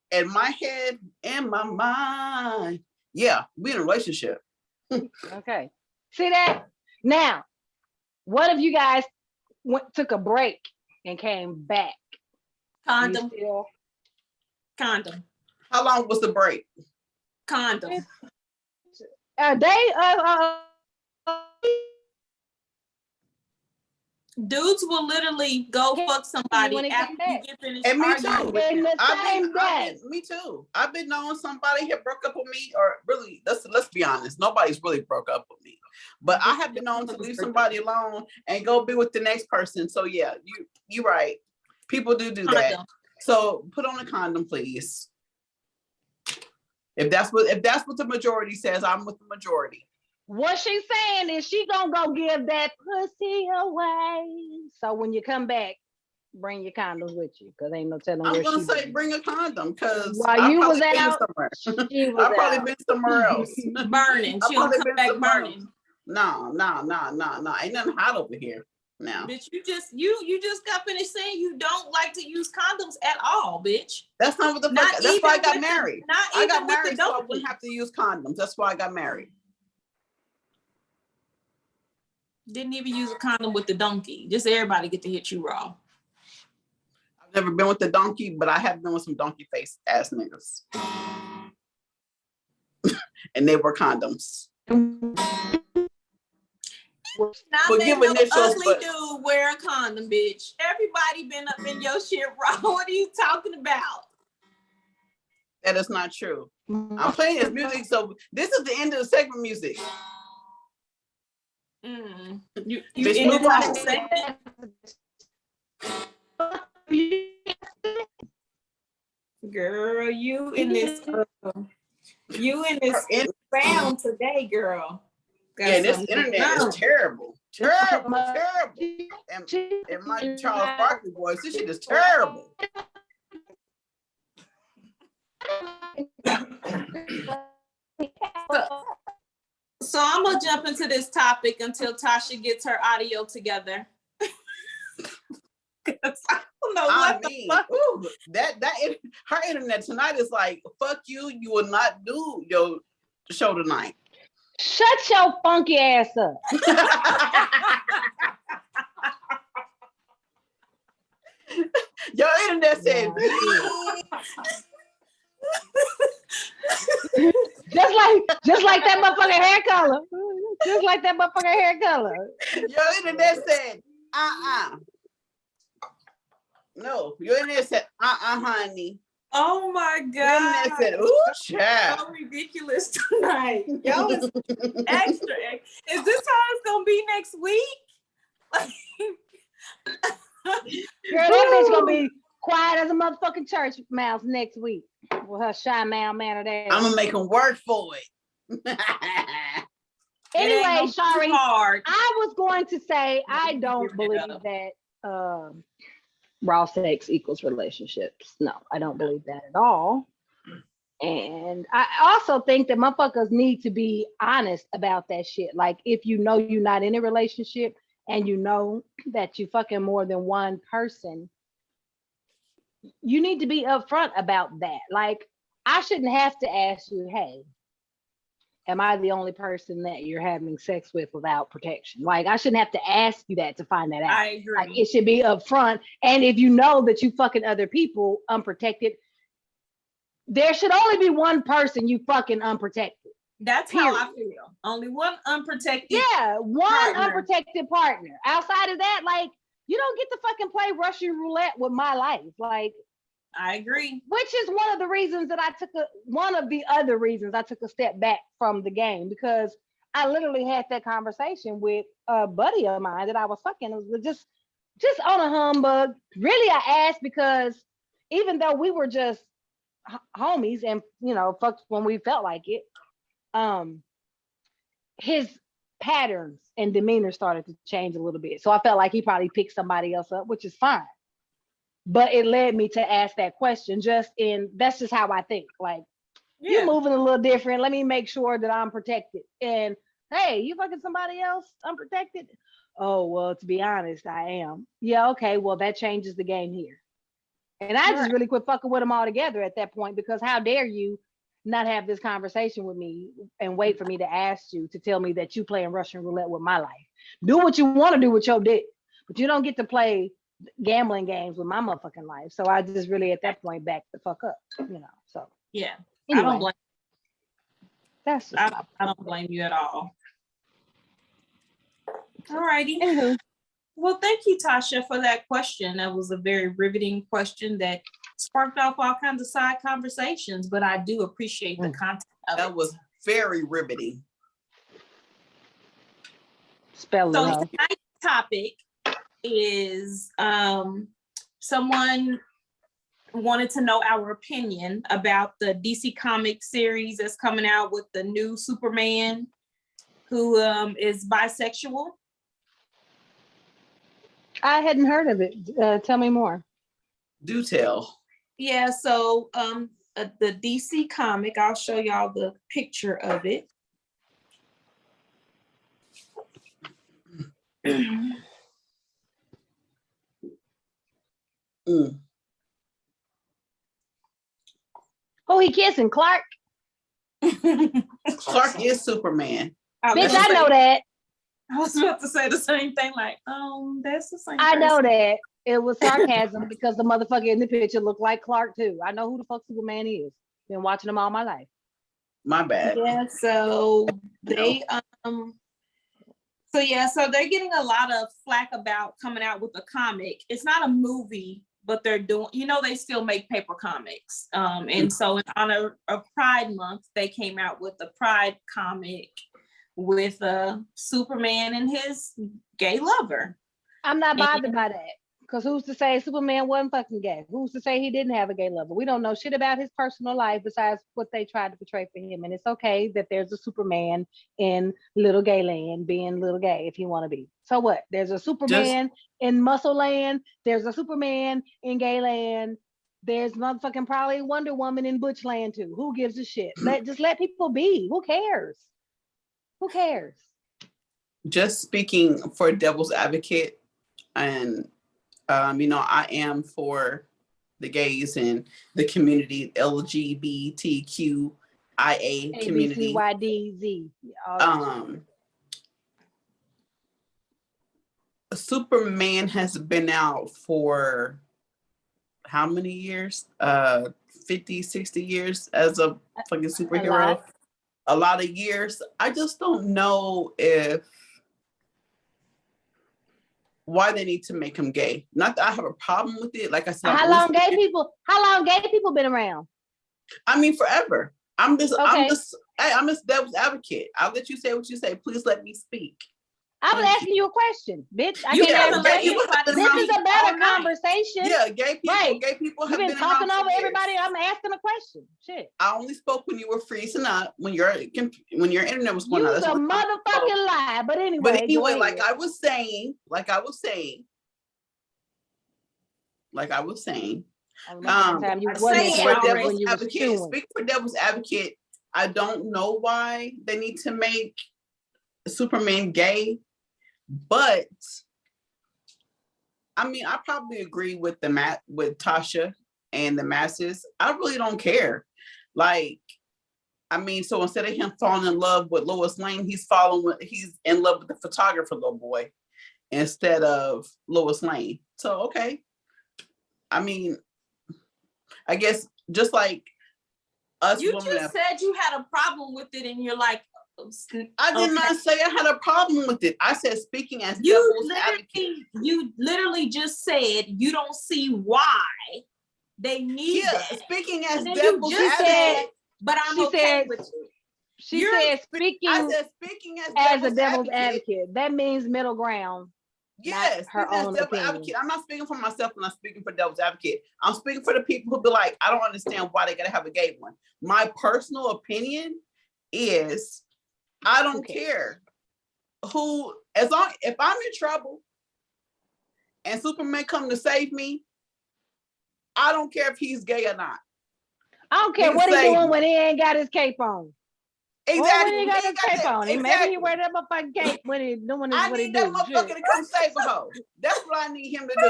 In my head, in my mind. Yeah, we in a relationship. Okay. See that? Now, what if you guys took a break and came back? Condom. Condom. How long was the break? Condom. Dudes will literally go fuck somebody after you get finished and me arguing too. with them. Me too. I've been knowing somebody had broke up with me, or really, let's be honest, nobody's really broke up with me. But I have been known to leave somebody alone and go be with the next person. So yeah, you're right. People do that. So put on a condom, please. If that's what the majority says, I'm with the majority. What she's saying is she gonna go give that pussy away. So when you come back, bring your condoms with you, because ain't no telling. I'm gonna say bring a condom, because while you was out, I've probably been somewhere else. Burning. She'll come back burning. No. Ain't nothing hot over here. Now. Bitch, you just got finished saying you don't like to use condoms at all, bitch. That's not what the fuck. That's why I got married. I got married so I wouldn't have to use condoms. That's why I got married. Didn't even use a condom with the donkey. Just everybody get to hit you raw. I've never been with the donkey, but I have been with some donkey face ass niggas. And they were condoms. Not that no ugly dude wear a condom, bitch. Everybody been up in your shit raw. What are you talking about? That is not true. I'm playing this music, so this is the end of the segment music. You ended the segment? Girl, you in this sound today, girl. Yeah, this internet is terrible. Terrible. And my Charles Barkley voice, this shit is terrible. So I'm gonna jump into this topic until Tasha gets her audio together. I don't know what the fuck. Ooh, her internet tonight is like, fuck you. You will not do your show tonight. Shut your funky ass up. Your internet said, just like that motherfucking hair color. Just like that motherfucking hair color. Your internet said, No, your internet said, honey. Oh my God. Your internet said, ooh, child. So ridiculous tonight. Y'all is extra. Is this how it's gonna be next week? Girl, that bitch gonna be quiet as a motherfucking church mouse next week with her shy manner there. I'm gonna make them work for it. Anyway, sorry. I was going to say I don't believe that raw sex equals relationships. No, I don't believe that at all. And I also think that motherfuckers need to be honest about that shit. Like, if you know you're not in a relationship and you know that you fucking more than one person, you need to be upfront about that. Like, I shouldn't have to ask you, hey, am I the only person that you're having sex with without protection? Like, I shouldn't have to ask you that to find that out. I agree. Like, it should be upfront. And if you know that you fucking other people unprotected, there should only be one person you fucking unprotected. That's Period. how I feel. Only one unprotected. Yeah, one partner. unprotected partner. Outside of that, like, you don't get to fucking play Russian roulette with my life. Like, I agree. which is one of the reasons that one of the other reasons I took a step back from the game, because I literally had that conversation with a buddy of mine that I was fucking. It was just on a humbug. Really, I asked because even though we were just homies and, you know, fucked when we felt like it, his patterns and demeanor started to change a little bit. So I felt like he probably picked somebody else up, which is fine. But it led me to ask that question. That's just how I think. Like, you're moving a little different. Let me make sure that I'm protected. And hey, you fucking somebody else unprotected? Oh, well, to be honest, I am. Yeah, okay, well, that changes the game here. And I just really quit fucking with them all together at that point, because how dare you not have this conversation with me and wait for me to ask you to tell me that you playing Russian roulette with my life. Do what you want to do with your dick, but you don't get to play gambling games with my motherfucking life. So I just really at that point back the fuck up, you know. So yeah, anyway, I don't blame. That's just I don't blame you at all. All righty. Anywho. Well, thank you, Tasha, for that question. That was a very riveting question that sparked off all kinds of side conversations, but I do appreciate the content of that it. was very riveting. Spell So it out. tonight's topic is someone wanted to know our opinion about the DC Comics series that's coming out with the new Superman, who is bisexual. I hadn't heard of it. Tell me more. Do tell. Yeah, so the DC comic, I'll show y'all the picture of it. Oh, he kissing Clark? Clark is Superman. Bitch, I know that. I was about to say the same thing, like, that's the same I person. know that. It was sarcasm because the motherfucker in the picture looked like Clark too. I know who the fuck Superman is. Been watching him all my life. My bad. Yeah, so they so they're getting a lot of flack about coming out with a comic. It's not a movie, but they're doing, they still make paper comics. And so in honor of Pride Month, they came out with a Pride comic with Superman and his gay lover. I'm not bothered by that. Because who's to say Superman wasn't fucking gay? Who's to say he didn't have a gay lover? We don't know shit about his personal life besides what they tried to portray for him. And it's okay that there's a Superman in little gay land being little gay if he want to be. So what? There's a Superman in muscle land. There's a Superman in gay land. There's motherfucking probably Wonder Woman in butch land too. Who gives a shit? Just let people be. Who cares? Who cares? Just speaking for devil's advocate, and I am for the gays and the community, LGBTQIA community. ABCYDZ. Superman has been out for how many years? 50, 60 years as a fucking superhero. A lot of years. I just don't know why they need to make him gay. Not that I have a problem with it. Like I said, how long gay people been around? I mean, forever. I'm just devil's advocate. I'll let you say what you say. Please let me speak. I was asking you a question, bitch. This is a better conversation. Yeah, gay people have been talking over everybody. I'm asking a question. Shit. I only spoke when you were freezing up, when your internet was going out. That's a motherfucking lie. But anyway, like I was saying, Time you I wasn't say it for interested already. when devil's you was advocate, chewing. speaking for devil's advocate, I don't know why they need to make Superman gay, but I mean, I probably agree with with Tasha and the masses. I really don't care. Like, I mean, so instead of him falling in love with Lois Lane, he's in love with the photographer little boy instead of Lois Lane. So okay. I mean, I guess just like us You women. just said you had a problem with it, and you're like, I did not say I had a problem with it. I said speaking as you devil's advocate. You literally just said you don't see why they need that. Speaking as And then devil's you just advocate. said, but I'm She okay said- with it. She said speaking I said speaking as a devil's advocate. That means middle ground. Yes, her speaking as own devil's opinion. advocate. I'm not speaking for myself when I'm speaking for devil's advocate. I'm speaking for the people who be like, I don't understand why they gotta have a gay one. My personal opinion is I don't care who, as long if I'm in trouble and Superman come to save me, I don't care if he's gay or not. I don't care what he's doing when he ain't got his cape on. Exactly. When he got his cape on. Exactly. Maybe he wear that motherfucking cape when he doing I what he need that do. motherfucker to come save a hoe. That's what I need him to do.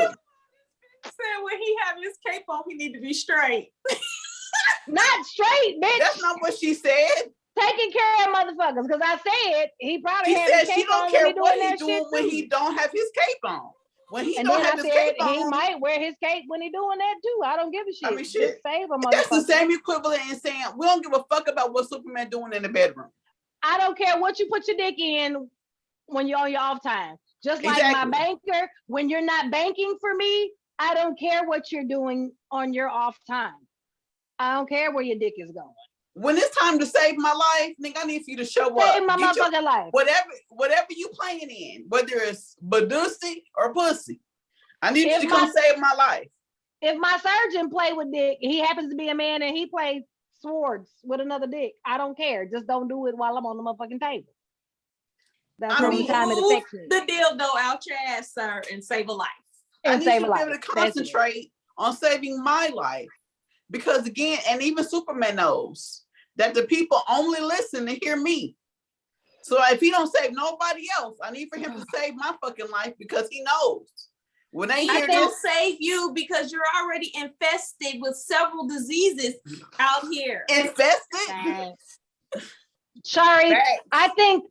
Saying when he have his cape on, he need to be straight. Not straight, bitch. That's not what she said. Taking care of motherfuckers, because I said he probably She has said his she cape don't on care when he what doing he's that doing shit when too. he don't have his cape on. When he And don't then have I his said cape he on, might wear his cape when he doing that too. I don't give a shit. I mean, shit. Just save a motherfucker. That's the same equivalent in saying we don't give a fuck about what Superman doing in the bedroom. I don't care what you put your dick in when you're on your off time. Just like my Exactly. banker, when you're not banking for me, I don't care what you're doing on your off time. I don't care where your dick is going. When it's time to save my life, nigga, I need for you to show up. Save my motherfucking life. Whatever you playing in, whether it's Badusi or pussy, I need you to come save my life. If my surgeon play with dick, he happens to be a man and he plays swords with another dick, I don't care. Just don't do it while I'm on the motherfucking table. That's the only time it affects me. The dildo out your ass, sir, and save a life. I need you to be able to concentrate on saving my life. Because again, and even Superman knows that the people only listen to hear me. So if he don't save nobody else, I need for him to save my fucking life because he knows. When they hear this, save you because you're already infested with several diseases out here. Infested? Sorry, I think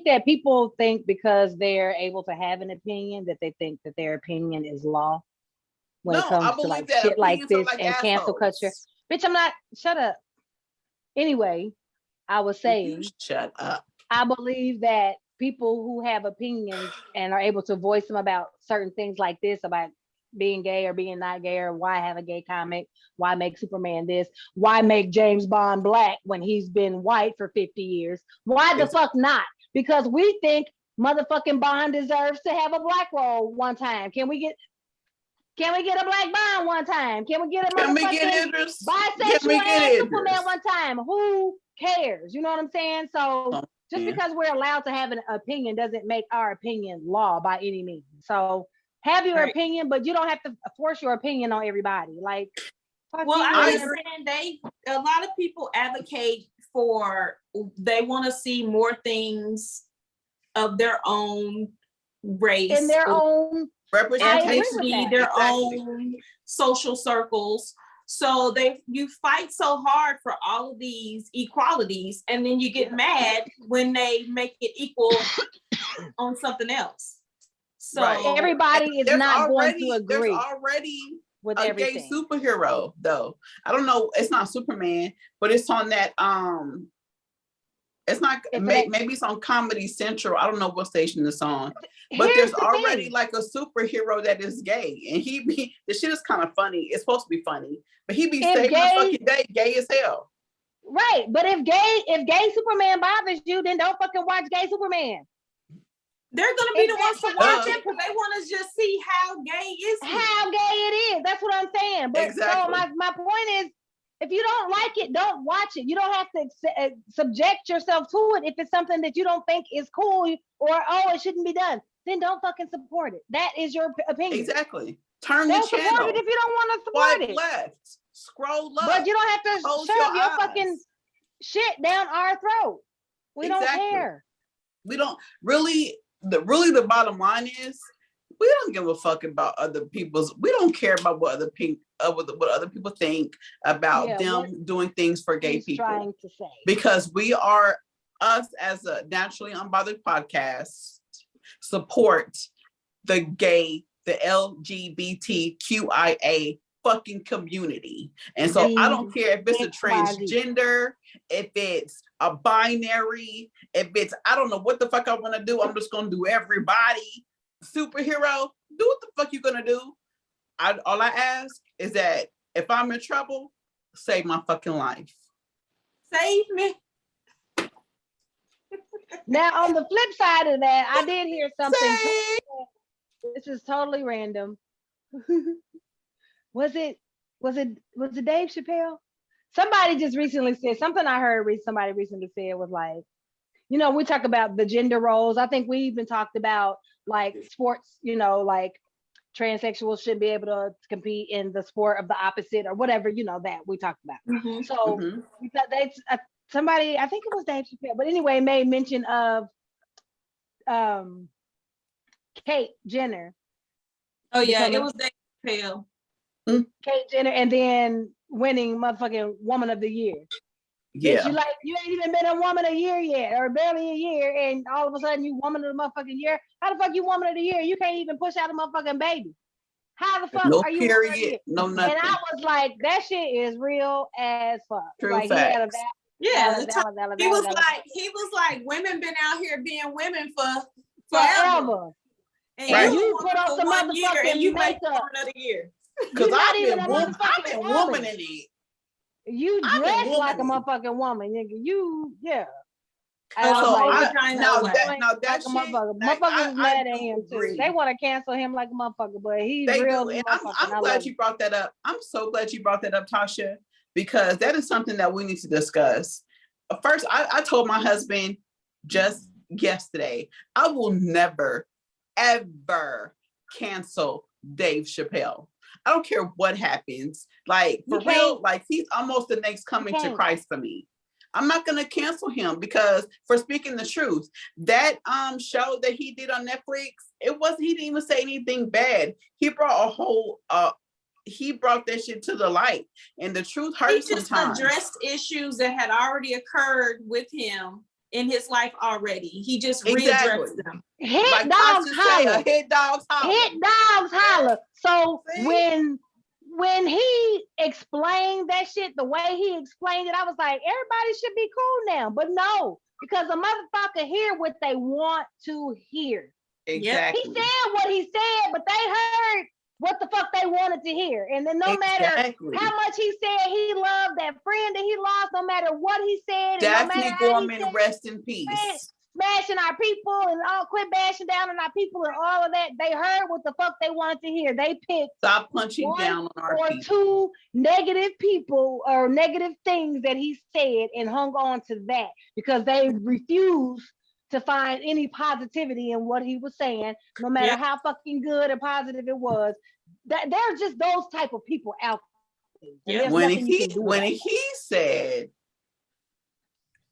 that people think because they're able to have an opinion that they think that their opinion is law when it comes to like shit like this and cancel culture. Bitch, I'm not. Shut up. Anyway, I was saying. Shut up. I believe that people who have opinions and are able to voice them about certain things like this, about being gay or being not gay, or why have a gay comic, why make Superman this, why make James Bond black when he's been white for 50 years? Why the fuck not? Because we think motherfucking Bond deserves to have a black role one time. Can we get a black Bond one time? Can we get a motherfucking bisexual ass Superman one time? Who cares? You know what I'm saying? So just because we're allowed to have an opinion doesn't make our opinion law by any means. So have your opinion, but you don't have to force your opinion on everybody. Like, well, I understand a lot of people advocate for, they want to see more things of their own race, in their own representation, their own social circles. So you fight so hard for all of these equalities, and then you get mad when they make it equal on something else. So everybody is not going to agree. There's already with a everything. gay superhero, though. I don't know. It's not Superman, but it's on that. It's not. Maybe it's on Comedy Central. I don't know what station it's on. But there's already like a superhero that is gay, and the shit is kind of funny. It's supposed to be funny, but he be saving the fucking day, gay as hell. Right, but if gay Superman bothers you, then don't fucking watch gay Superman. They're gonna be the ones to watch it because they want to just see how gay is it. How gay it is. That's what I'm saying. But so my point is, if you don't like it, don't watch it. You don't have to subject yourself to it if it's something that you don't think is cool or it shouldn't be done. Then don't fucking support it. That is your opinion. Exactly. Turn They'll the support channel. it if you don't want to support Swipe it. left. Scroll up. But you don't have to Close shove your eyes. fucking shit down our throat. We don't care. We don't really. The bottom line is, we don't give a fuck about other people's. We don't care about what other people think about them doing things for gay people. Trying to say, because we are, us as a Naturally Unbothered podcast, support the gay, the LGBTQIA fucking community. And so I don't care if it's a transgender, if it's a binary, if it's, I don't know what the fuck I want to do. I'm just going to do everybody. Superhero, do what the fuck you gonna do. All I ask is that if I'm in trouble, save my fucking life. Save me. Now, on the flip side of that, I did hear something. This is totally random. Was it Dave Chappelle? Somebody just recently said something. I heard somebody recently said was like, you know, we talk about the gender roles. I think we even talked about like sports, you know, like transsexuals should be able to compete in the sport of the opposite or whatever, you know, that we talked about. Mm-hmm. So somebody, I think it was Dave Chappelle, but anyway, made mention of Kate Jenner. Oh yeah, it was Dave Chappelle. Kate Jenner, and then winning motherfucking Woman of the Year. Yeah. You ain't even been a Woman of the Year yet, or barely a year, and all of a sudden you Woman of the motherfucking Year. How the fuck you Woman of the Year? You can't even push out a motherfucking baby. How the fuck no are you? Period, no nothing. And I was like, that shit is real as fuck. True like facts. He was like, women been out here being women for forever. And right. you put on some motherfucking and you makeup. Woman of the Year. Because I've been woman in it. You dress like a motherfucking woman, nigga. Motherfuckers mad at him too. They want to cancel him like a motherfucker, but he's real. And I'm glad you brought that up. I'm so glad you brought that up, Tasha, because that is something that we need to discuss. First, I told my husband just yesterday, I will never, ever cancel Dave Chappelle. I don't care what happens. Like, for real, like, he's almost the next coming to Christ for me. I'm not gonna cancel him because for speaking the truth, that show that he did on Netflix, he didn't even say anything bad. He brought he brought that shit to the light, and the truth hurts sometimes. He just addressed issues that had already occurred with him in his life already. He just readdressed them. Hit dogs holler. Hit dogs holler. Hit dogs holler. So when he explained that shit the way he explained it, I was like, everybody should be cool now. But no, because a motherfucker hear what they want to hear. Exactly. He said what he said, but they heard what the fuck they wanted to hear. And then no matter how much he said he loved that friend that he lost, no matter what he said, Daphne Gorman, rest in peace. Smashing our people and all, quit bashing down on our people and all of that. They heard what the fuck they wanted to hear. They picked stop punching down on our people. Two negative people or negative things that he said and hung on to that because they refused to find any positivity in what he was saying, no matter how fucking good or positive it was. That there's just those type of people out there. When he said,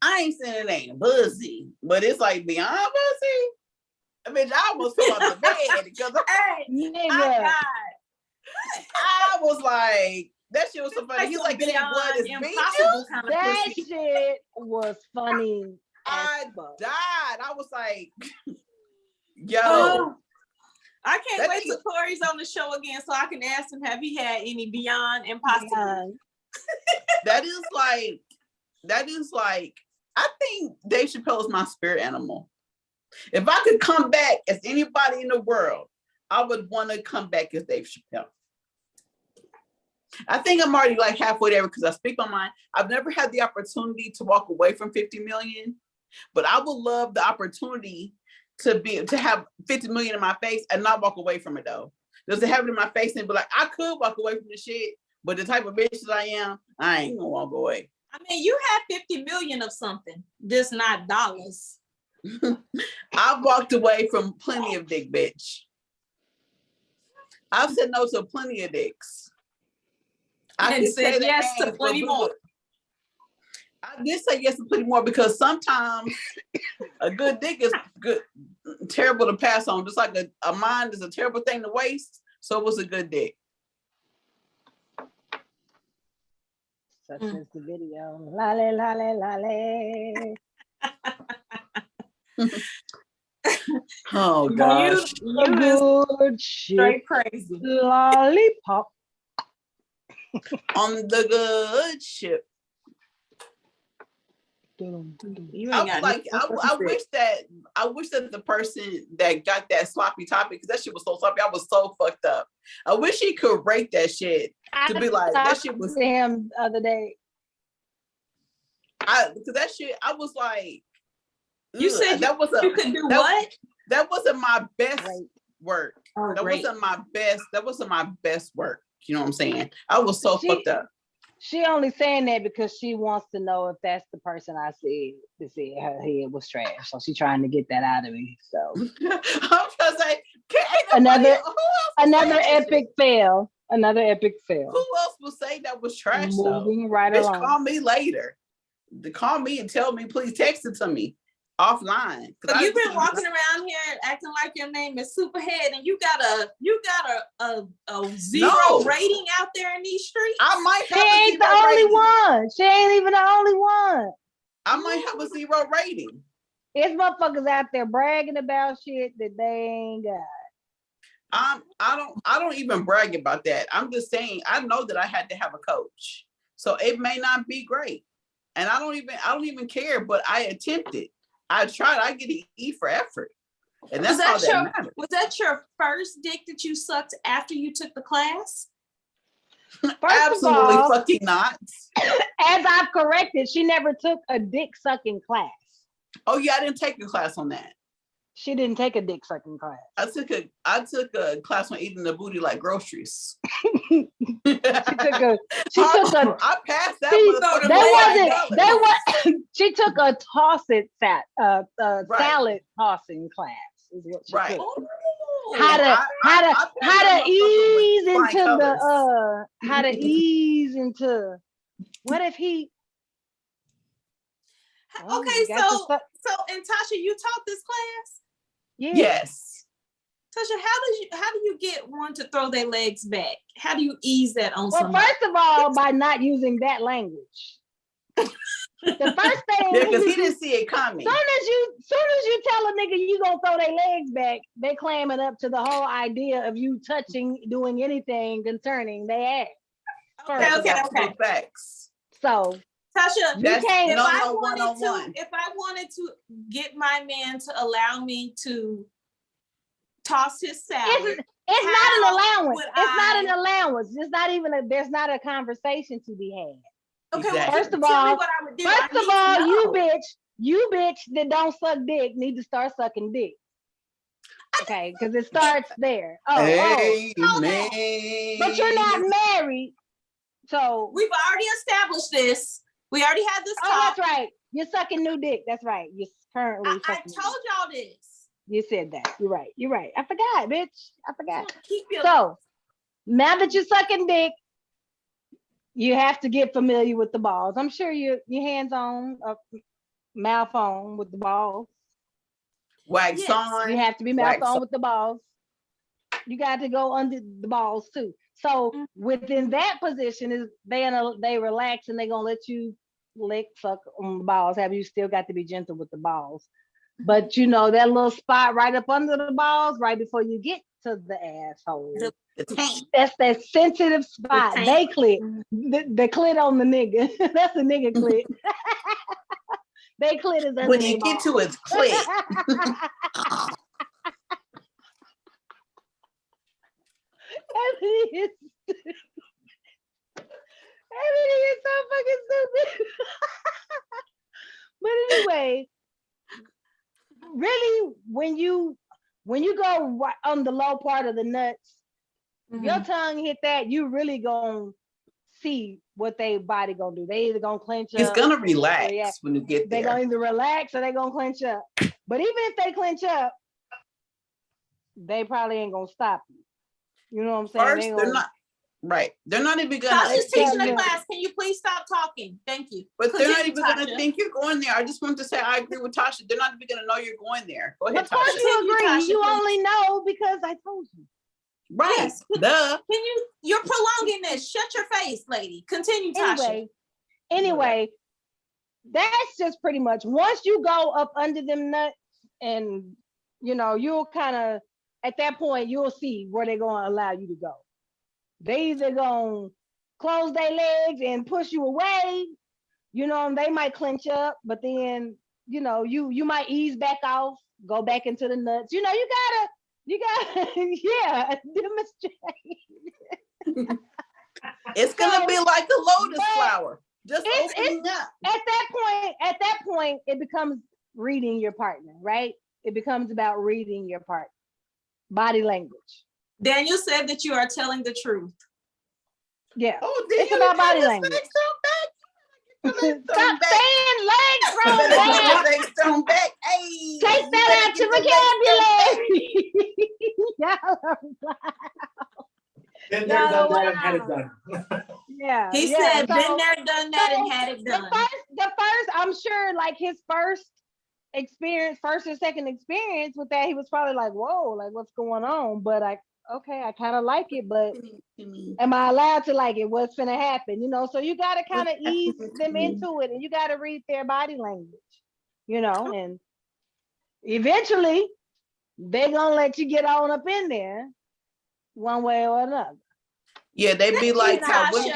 I ain't saying it ain't pussy, but it's like beyond pussy. I mean, I was talking about the bed because I was like, that shit was so funny. He's like, it ain't blood, it's impossible. That shit was funny. I died. I was like, yo. I can't wait till Corey's on the show again so I can ask him, have he had any beyond impossible? That is like, I think Dave Chappelle is my spirit animal. If I could come back as anybody in the world, I would want to come back as Dave Chappelle. I think I'm already like halfway there because I speak my mind. I've never had the opportunity to walk away from 50 million, but I would love the opportunity to have 50 million in my face and not walk away from it though. Just to have it in my face and be like, I could walk away from the shit, but the type of bitch that I am, I ain't gonna walk away. I mean, you have 50 million of something, just not dollars. I've walked away from plenty of dick, bitch. I've said no to plenty of dicks. I And can said say the yes to names, plenty but more. I did say yes to plenty more because sometimes a good dick is good, terrible to pass on. Just like a mind is a terrible thing to waste. So it was a good dick. Such as the video. Lale, lale, lale. Oh gosh. You is Good shit. straight crazy. Lollipop. On the good ship. You I ain't got like. no I wish that the person that got that sloppy topic, because that shit was so sloppy. I was so fucked up. I wish he could rate that shit to be like that shit was. Him the other day. Because that shit, I was like, You said that wasn't. You could do what? That wasn't my best work. Oh, That great. wasn't my best. That wasn't my best work. You know what I'm saying? I was so fucked up. She only saying that because she wants to know if that's the person I said that said her head was trash. So she's trying to get that out of me. So I'm just like, another epic fail. Another epic fail. Who else will say that was trash Moving though? right Bitch, along. call me later. Call me and tell me, please text it to me offline. So you've been walking around here acting like your name is Superhead, and you got a zero rating out there in these streets. I might She have ain't the only one. She ain't even the only one. I might have a 0 rating. There's motherfuckers out there bragging about shit that they ain't got. I don't even brag about that. I'm just saying I know that I had to have a coach. So it may not be great. And I don't even care, but I attempted. I tried. I get an E for effort. And that's all that matters. Was that your first dick that you sucked after you took the class? Absolutely fucking not. As I've corrected, she never took a dick sucking class. Oh yeah, I didn't take a class on that. She didn't take a dick sucking class. I took a class on eating the booty like groceries. I passed that. She took a salad tossing class. Is what she took. How to ease into what if he okay, so and Tasha, you taught this class? Yes. Tasha, how do you get one to throw their legs back? How do you ease that on somebody? Well, first of all, by not using that language. The first thing, because he didn't see it coming. Soon as you tell a nigga you gonna throw their legs back, they clamming up to the whole idea of you touching, doing anything concerning their ass. Okay. Facts. So Tasha, if I wanted to get my man to allow me to toss his salad, it's not an allowance. It's not an allowance. It's not even there's not a conversation to be had. Okay, exactly. First of all, you bitch that don't suck dick need to start sucking dick. Okay, because it starts there. Amen. But you're not married, so we've already established this. We already had this talk. Oh, that's right. You're sucking new dick. That's right. You're currently. I told y'all this. You said that. You're right. You're right. I forgot, bitch. I forgot. So now that you're sucking dick, you have to get familiar with the balls. I'm sure your hands on, mouth on with the balls. Wax on. You have to be mouth on with the balls. You got to go under the balls too. So within that position is they relax and they're gonna let you suck on the balls. Have you still got to be gentle with the balls? But you know that little spot right up under the balls, right before you get to the asshole. That's that sensitive spot. They clit. The clit on the nigga. That's a nigga clit. They clit is when you get to its clit. Everything is so fucking stupid. But anyway, really, when you go right on the low part of the nuts, your tongue hit that, you really gonna see what they body gonna do. They either gonna clench up. It's gonna relax when you get there. They're gonna either relax or they gonna clench up. But even if they clench up, they probably ain't gonna stop you. You know what I'm saying? First, they're not right. They're not even gonna. Tasha's teaching the class. Can you please stop talking? Thank you. But they're not Continue, even gonna Tasha. think you're going there. I just want to say I agree with Tasha. They're not even gonna know you're going there. Go ahead, Of course Tasha. you agree. Tasha, You please. only know because I told you. Right. Yes. Duh. You're prolonging this. Shut your face, lady. Continue, Tasha. Anyway, that's just pretty much once you go up under them nuts, and you know, you'll kind of at that point you'll see where they're gonna allow you to go. They either gonna close their legs and push you away, you know, they might clench up, but then you know, you might ease back off, go back into the nuts. You know, you gotta yeah, demonstrate. It's gonna be like a lotus flower. Just It's opening up. At that point, it becomes reading your partner, right? It becomes about reading your partner. Body language. Daniel said that you are telling the truth. Yeah. Oh, It's about body language. Stop saying legs thrown back. Legs thrown back. Hey, Take that out your vocabulary. Been there, done that, and had it done. Yeah. He said, been there, done that, and had it done. The first, I'm sure, like his first or second experience with that, he was probably like, whoa, like what's going on? But I kind of like it, but am I allowed to like it? What's gonna happen? You know, so you gotta kind of ease them into it, and you gotta read their body language, you know, and eventually they're gonna let you get on up in there one way or another. Yeah, they be like how women,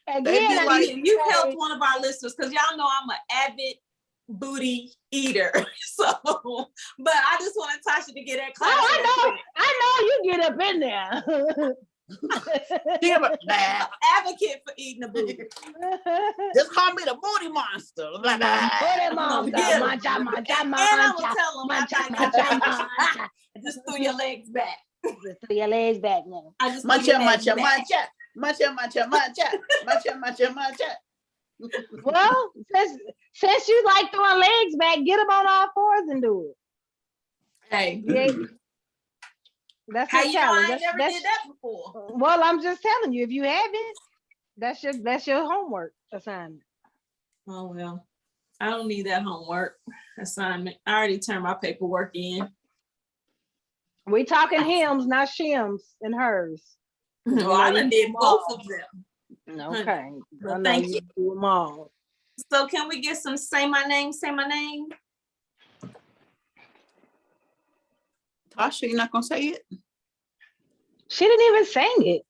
Again, like, you helped one of our listeners because y'all know I'm an avid booty eater. So, but I just wanted Tasha to get that class. Oh, I know you get up in there. Advocate for eating a booty. just call me the booty monster. Booty monster. Mancha, mancha, And I'm gonna mancha. tell them Mancha, mancha, mancha. just throw your legs back. Just throw your legs back now. I just Mancha, mancha, mancha. Mancha, mancha, mancha. Mancha, mancha, mancha. Well, since you like throwing legs back, get them on all fours and do it. Hey, Yeah. That's how your you know challenge. I ain't never did that before? Well, I'm just telling you, if you haven't, that's your homework assignment. Oh well, I don't need that homework assignment. I already turned my paperwork in. We talking hymns, not shims and hers. Well, I done did both of them. Okay. Well, thank you. Do them all. So can we get some say my name, say my name? Tasha, you're not gonna say it? She didn't even sing it.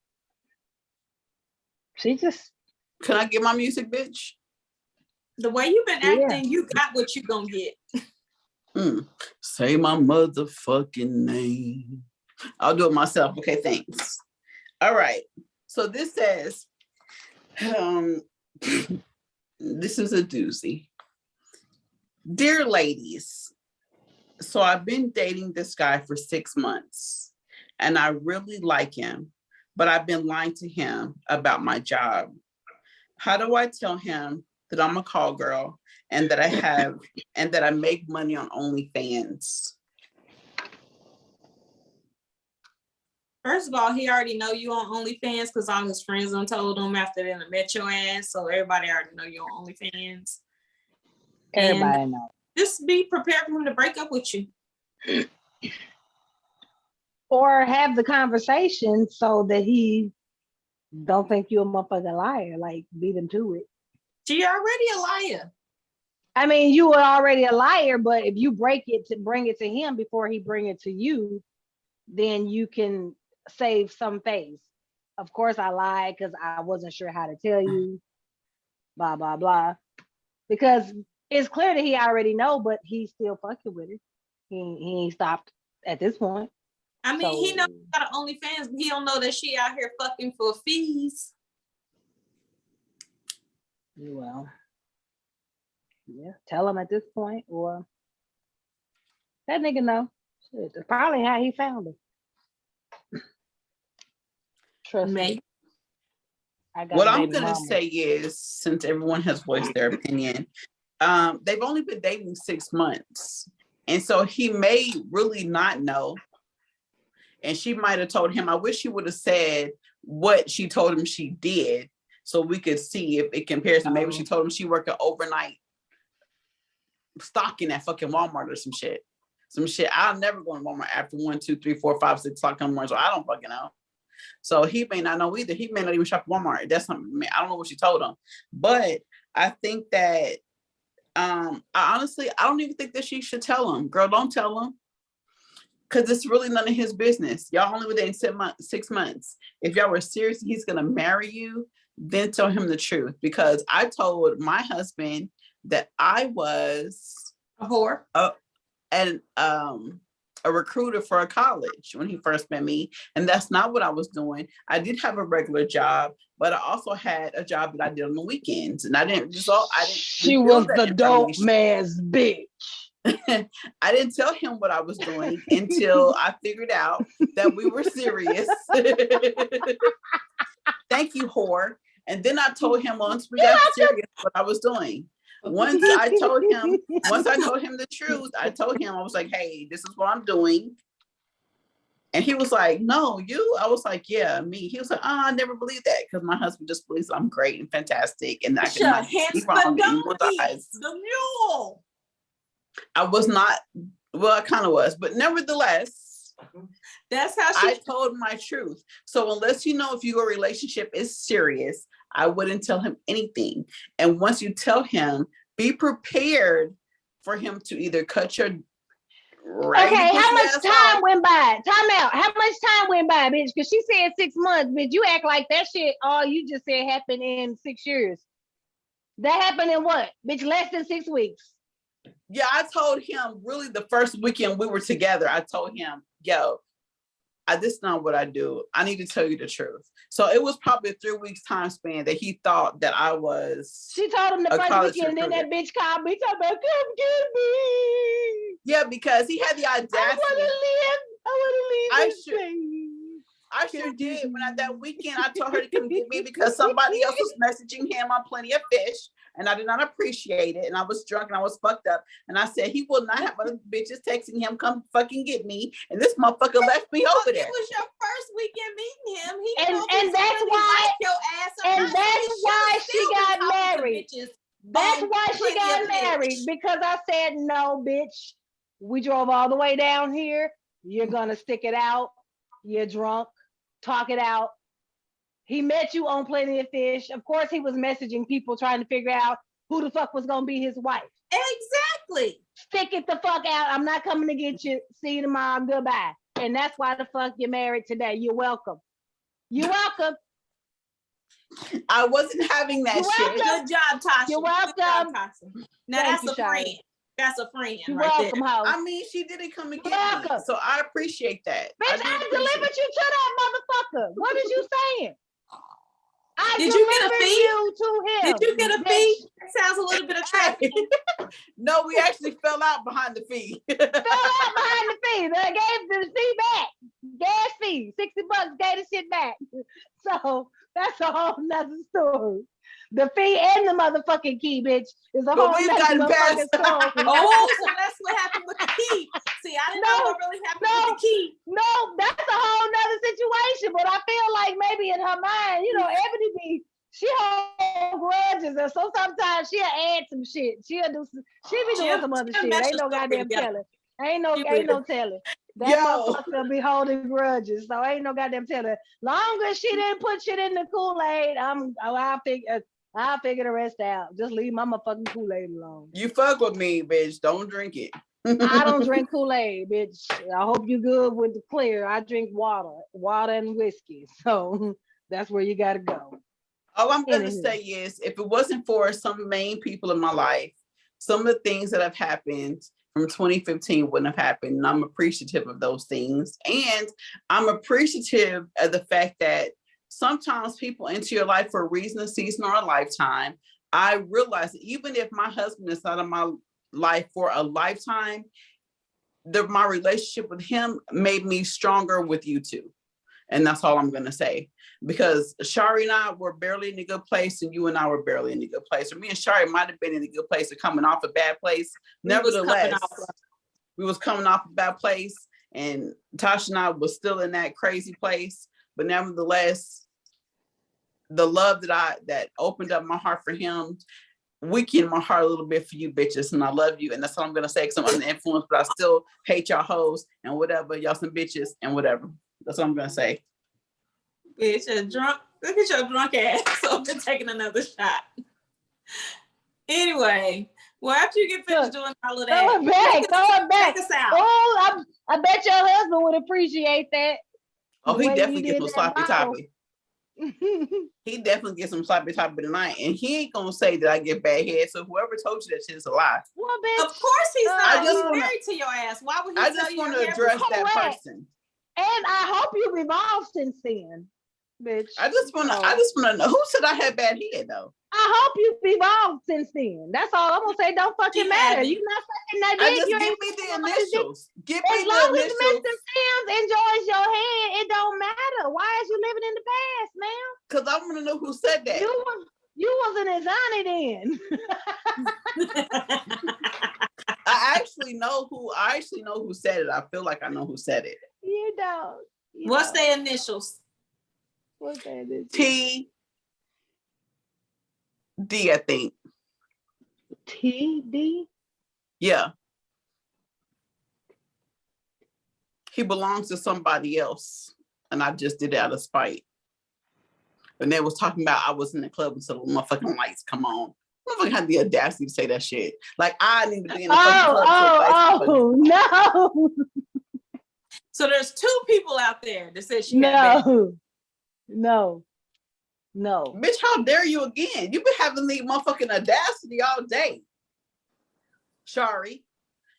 She just. Can I get my music, bitch? The way you've been acting, you got what you gonna get. Say my motherfucking name. I'll do it myself. Okay, thanks. All right. So this says, this is a doozy. Dear ladies, so I've been dating this guy for 6 months and I really like him, but I've been lying to him about my job. How do I tell him that I'm a call girl and that I make money on OnlyFans? First of all, he already know you on OnlyFans because all his friends done told him after they done met your ass. So everybody already know you on OnlyFans. Everybody know. Just be prepared for him to break up with you. Or have the conversation so that he don't think you're a motherfucking liar. Like beat him to it. She already a liar. I mean, you were already a liar, but if you bring it to him before he bring it to you, then you can save some face. Of course, I lied because I wasn't sure how to tell you. Blah blah blah. Because it's clear that he already know, but he's still fucking with it. He ain't stopped at this point. I mean, he knows about OnlyFans, but he don't know that she out here fucking for fees. Well, yeah, tell him at this point, or that nigga know. Shit, that's probably how he found her. Trust me. What I'm gonna say is, since everyone has voiced their opinion, they've only been dating 6 months, and so he may really not know. And she might have told him, I wish she would have said what she told him she did so we could see if it compares. And maybe she told him she worked overnight stocking at fucking Walmart or some shit. Some shit. I'll never go in Walmart after 1, 2, 3, 4, 5, 6 o'clock in the morning. So I don't fucking know. So he may not know either. He may not even shop at Walmart. That's something. I don't know what she told him. But I think that I don't even think that she should tell him. Girl, don't tell him. Because it's really none of his business. Y'all only were dating 6 months. If y'all were serious, he's gonna marry you, then tell him the truth. Because I told my husband that I was a whore and a recruiter for a college when he first met me, and that's not what I was doing. I did have a regular job, but I also had a job that I did on the weekends, and I didn't. She was the dope man's bitch. I didn't tell him what I was doing until I figured out that we were serious. Thank you, whore. And then I told him once we got serious what I was doing. Once I told him the truth, I was like, hey, this is what I'm doing. And he was like, no, you? I was like, yeah, me. He was like, oh, I never believed that because my husband just believes I'm great and fantastic. And I cannot be wrong the mule. I was not, well, I kind of was, but nevertheless, that's how I told my truth. So unless you know if your relationship is serious, I wouldn't tell him anything. And once you tell him, be prepared for him to either cut your okay, how much time went by? Time out. How much time went by, bitch? Because she said 6 months, bitch. You act like that shit, all you just said happened in 6 years. That happened in what? Bitch, less than 6 weeks. Yeah, I told him really the first weekend we were together, I told him, yo, this is not what I do. I need to tell you the truth. So it was probably a 3 weeks time span that he thought that I was. She told him the first weekend, and then that bitch called me talking about, come get me. Yeah, because he had the audacity. I want to live. I sure did. When at that weekend, I told her to come get me because somebody else was messaging him on Plenty of Fish, and I did not appreciate it. And I was drunk and I was fucked up. And I said, he will not have other bitches texting him, come fucking get me. And this motherfucker left me over there. It was your first weekend meeting him. And that's why. Your ass and that's why she got married. That's why she got married, because I said, no, bitch. We drove all the way down here. You're gonna stick it out. You're drunk. Talk it out. He met you on Plenty of Fish. Of course, he was messaging people trying to figure out who the fuck was gonna be his wife. Exactly. Stick it the fuck out. I'm not coming to get you. See you tomorrow. Goodbye. And that's why the fuck you're married today. You're welcome. You're welcome. I wasn't having that shit. Good job, Tasha. You're welcome. Now that's a friend. That's a friend. You're welcome, there. I mean, she didn't come and get me, so I appreciate that. Bitch, I delivered you to that motherfucker. What is you saying? Did you get a fee? You to him. Did you get a fee? That sounds a little bit attractive. No, we actually fell out behind the fee. Fell out behind the fee. They gave the fee back. Gas fee, $60, gave the shit back. So that's a whole nother story. The fee and the motherfucking key, bitch, is a whole nother motherfucking story. Oh, so that's what happened with the key. See, I didn't know what really happened with the key. No, that's a whole nother situation. But I feel like maybe in her mind, you know, Ebony she holds grudges, and so sometimes she'll add some shit. She be doing some other shit. Ain't no goddamn telling. Ain't no telling. That motherfucker be holding grudges, so ain't no goddamn telling. Long as she didn't put shit in the Kool-Aid, I'll figure the rest out. Just leave my motherfucking Kool-Aid alone. You fuck with me, bitch. Don't drink it. I don't drink Kool-Aid, bitch. I hope you good with the clear. I drink water and whiskey. So that's where you gotta go. All I'm gonna say is, if it wasn't for some main people in my life, some of the things that have happened from 2015 wouldn't have happened. And I'm appreciative of those things. And I'm appreciative of the fact that sometimes people enter your life for a reason, a season, or a lifetime. I realize that even if my husband is not in my life for a lifetime, my relationship with him made me stronger with you two. And that's all I'm going to say. Because Shari and I were barely in a good place, and you and I were barely in a good place. Or me and Shari might have been in a good place or coming off a bad place. Nevertheless, we was coming off a bad place. and Tasha and I was still in that crazy place, but nevertheless, the love that opened up my heart for him weakened my heart a little bit for you bitches, and I love you, and that's all I'm gonna say because I'm under the influence, but I still hate y'all hoes and whatever, y'all some bitches and whatever. That's what I'm gonna say. Bitch, you're drunk. Look at your drunk ass. So I'm taking another shot. Anyway, well, after you get finished doing all of that, throw it back. Take us out. Oh, I bet your husband would appreciate that. Oh, he The way definitely you gets some did sloppy that bottle. toppy. He definitely gets some sloppy toppy tonight, and he ain't gonna say that I get bad head. So whoever told you that shit is a lie. Well, bitch. Of course he's not. He's wanna- married to your ass. Why would he I tell just you want your to hair address was that correct? person. And I hope you've evolved since then, bitch. I just want to know who said I had bad head though. I hope you've evolved since then. That's all I'm gonna say. Don't fucking She matter. hasn't. You're not fucking that I dick. just You give ain't me the fucking nobody's dick. initials. Give As me long the as Mr. initials. Sims enjoys your head, it don't matter. Why is you living in the past, man? Because I want to know who said that. You wasn't as honey then. I actually know who said it. I feel like I know who said it. You don't. What's their initials? What's that? T D, I think. TD? Yeah. He belongs to somebody else. And I just did it out of spite. And they was talking about I was in the club until the motherfucking lights come on. Motherfucker had the audacity to say that shit. Like I need to be in the fucking club. No. So there's two people out there that said she got bad. No. Bitch, how dare you again? You've been having the motherfucking audacity all day. Sorry.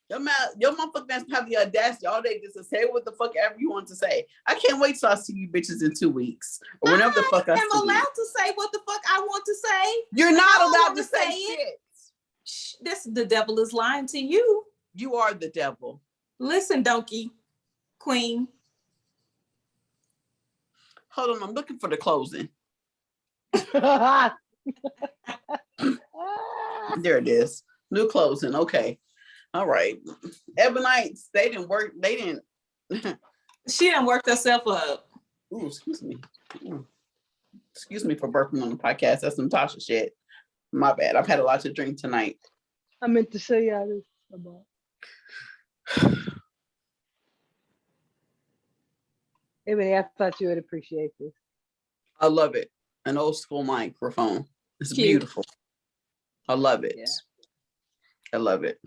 Your motherfucking have the audacity all day just to say what the fuck ever you want to say. I can't wait till I see you bitches in 2 weeks. Or whenever the fuck I see you. I'm allowed to say what the fuck I want to say. You're not allowed to say shit. The devil is lying to you. You are the devil. Listen, donkey queen. Hold on, I'm looking for the closing. There it is. New closing. Okay. All right. Ebonites, they didn't work. They didn't. She done worked herself up. Ooh, excuse me. Excuse me for burping on the podcast. That's some Tasha shit. My bad. I've had a lot to drink tonight. I meant to show y'all this about. Ebony, I thought you would appreciate this. I love it. An old school microphone. It's Cute. beautiful. I love it. Yeah. I love it.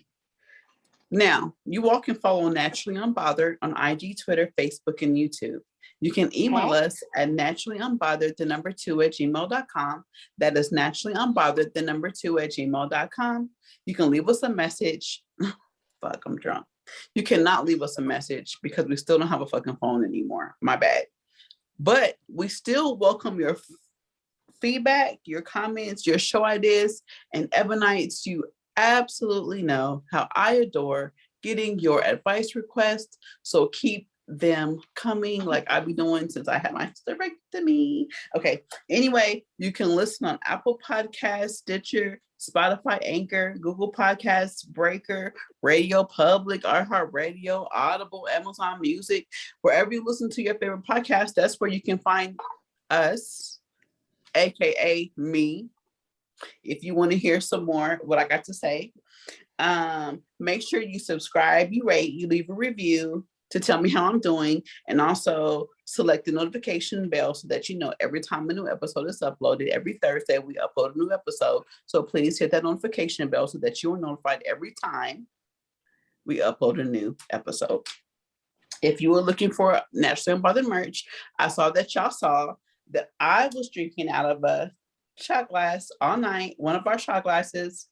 Now, you all can follow Naturally Unbothered on IG, Twitter, Facebook, and YouTube. You can email us at naturallyunbothered2@gmail.com. That is naturallyunbothered2@gmail.com. You can leave us a message. Fuck, I'm drunk. You cannot leave us a message because we still don't have a fucking phone anymore. My bad. But we still welcome your feedback, your comments, your show ideas, and Ebonites, you absolutely know how I adore getting your advice requests. So keep them coming like I've been doing since I had my hysterectomy. Okay. Anyway, you can listen on Apple Podcasts, Stitcher, Spotify, Anchor, Google Podcasts, Breaker, Radio Public, iHeartRadio, Audible, Amazon Music, wherever you listen to your favorite podcast. That's where you can find us, aka me. If you want to hear some more what I got to say, make sure you subscribe, you rate, you leave a review to tell me how I'm doing, and also select the notification bell so that you know every time a new episode is uploaded. Every Thursday we upload a new episode, so please hit that notification bell so that you are notified every time we upload a new episode. If you were looking for Naturally Unbothered merch, I saw that y'all saw that I was drinking out of a shot glass all night, one of our shot glasses.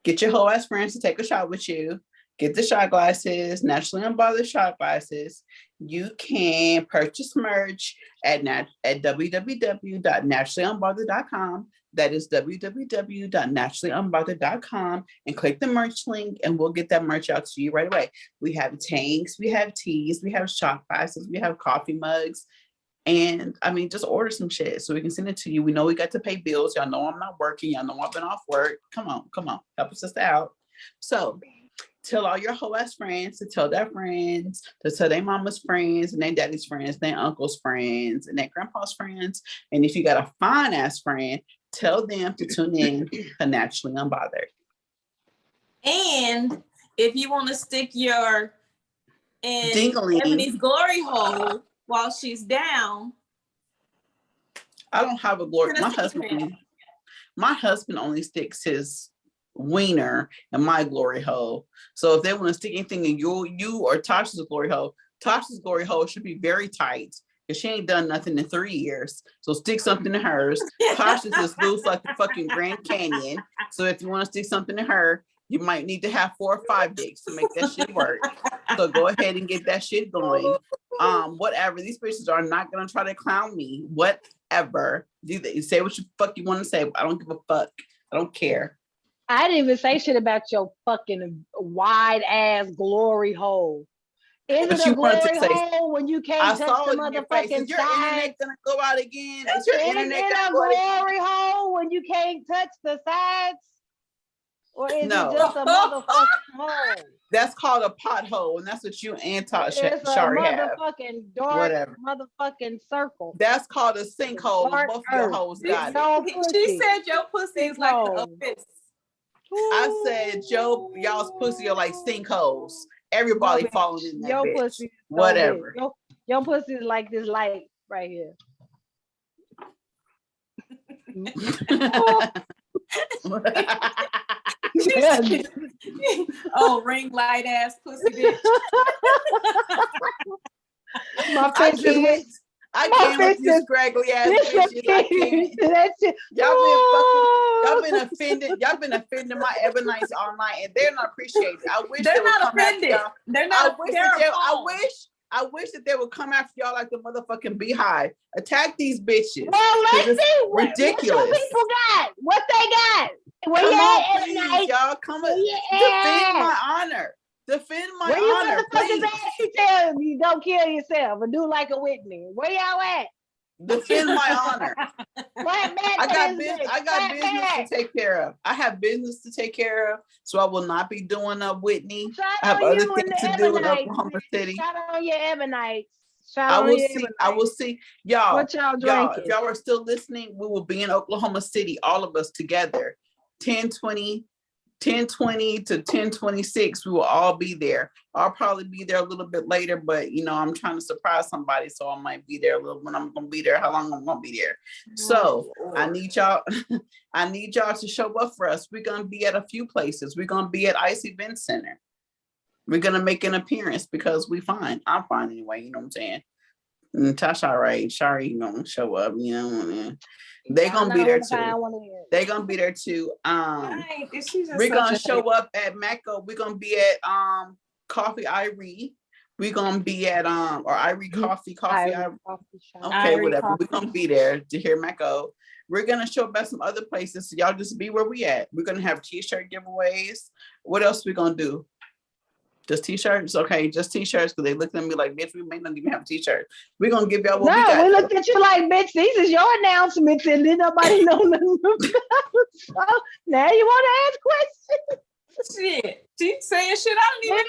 Get your whole ass friends to take a shot with you. Get the shot glasses, Naturally Unbothered shot glasses. You can purchase merch at www.naturallyunbothered.com. That is www.naturallyunbothered.com, and click the merch link and we'll get that merch out to you right away. We have tanks, we have teas, we have shot glasses, we have coffee mugs. And I mean, just order some shit so we can send it to you. We know we got to pay bills. Y'all know I'm not working. Y'all know I've been off work. Come on. Help us out. So tell all your whole ass friends to tell their friends, to tell their mama's friends and their daddy's friends, their uncle's friends and their grandpa's friends. And if you got a fine ass friend, tell them to tune in to Naturally Unbothered. And if you want to stick your in Dingling. Ebony's glory hole while she's down. I don't have a glory. Gonna My husband only sticks his wiener in my glory hole. So if they want to stick anything in you or Tasha's glory hole should be very tight because she ain't done nothing in 3 years. So stick something in hers. Tasha's is loose like the fucking Grand Canyon. So if you want to stick something in her, you might need to have 4 or 5 dicks to make that shit work. So go ahead and get that shit going. Whatever. These bitches are not gonna try to clown me. Whatever. You say what you fuck you want to say. I don't give a fuck. I don't care. I didn't even say shit about your fucking wide ass glory hole. Is it a glory hole when you can't touch the motherfucking Is your internet gonna go out again? Is your internet it a glory hole when you can't touch the sides? Or is it just a motherfucking hole? That's called a pothole, and that's what you and Tasha It's a Shari have. motherfucking dark motherfucking circle. That's called a sinkhole. Both your hoes got it. She said your pussy is like the abyss. I said y'all's pussy are like sinkholes. Everybody falling in that your bitch. Pussy whatever. Your pussy is like this light right here. Oh, ring light ass pussy bitch. I can't with you scraggly ass bitches. I can't. Y'all been offending my Ebonites all night, and they're not appreciated. I wish they're they would not come offended. after y'all. They're not. I wish that they would come after y'all like the motherfucking beehive. Attack these bitches. Well, let's see. Ridiculous. What your people got? What they got? Come on, please, y'all. Come on. Defend my honor. Defend my honor, please. She tell you don't kill yourself and do like a Whitney. Where y'all at? Defend my honor. I got business to take care of. I have business to take care of, so I will not be doing a Whitney. I have other things to do in Oklahoma City. Shout out on your Ebonites. I will see. Y'all, what y'all drinking? If y'all are still listening, we will be in Oklahoma City, all of us together. 10/20 to 10/26, we will all be there. I'll probably be there a little bit later, but I'm trying to surprise somebody, so I might be there a little when I'm gonna be there, how long I'm gonna be there. So I need y'all to show up for us. We're gonna be at a few places. We're gonna be at Ice Event Center. We're gonna make an appearance because I'm fine anyway, you know what I'm saying? And Tasha, all right, Shari, gonna show up, They're gonna be there too. They're gonna be there too. We're gonna show up at Mecca. We're gonna be at Coffee Irie. We're gonna be at or Irie Coffee. Okay, whatever. We're gonna be there to hear Mecca. We're gonna show up at some other places. So y'all just be where we at. We're gonna have t-shirt giveaways. What else we gonna do? Just t-shirts? Okay, just t-shirts, because they looked at me like, bitch, we may not even have t-shirts. We're gonna give y'all what we got. We looked at you like, bitch, these is your announcements, and then nobody know nothing about. So now you want to ask questions? Shit, she's saying shit I don't even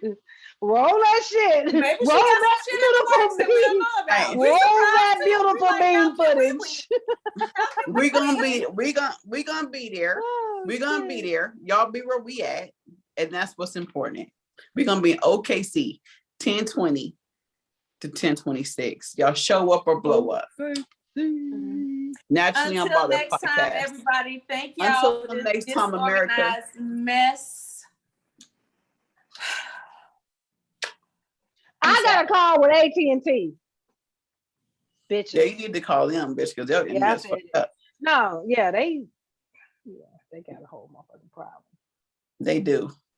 know. Roll that shit. Maybe roll that beautiful bean. Roll that beautiful bean footage. We're gonna be there. We're gonna be there. Y'all be where we at. And that's what's important. We're gonna be in OKC 10/20 to 10/26. Y'all show up or blow up. Naturally Unbothered next podcast. Time, everybody. Thank y'all. Until next time, America. Mess. I got a call with AT&T. Bitches. Yeah, you need to call them, bitch, because they're fucked up. No, they got a whole motherfucking problem. They do.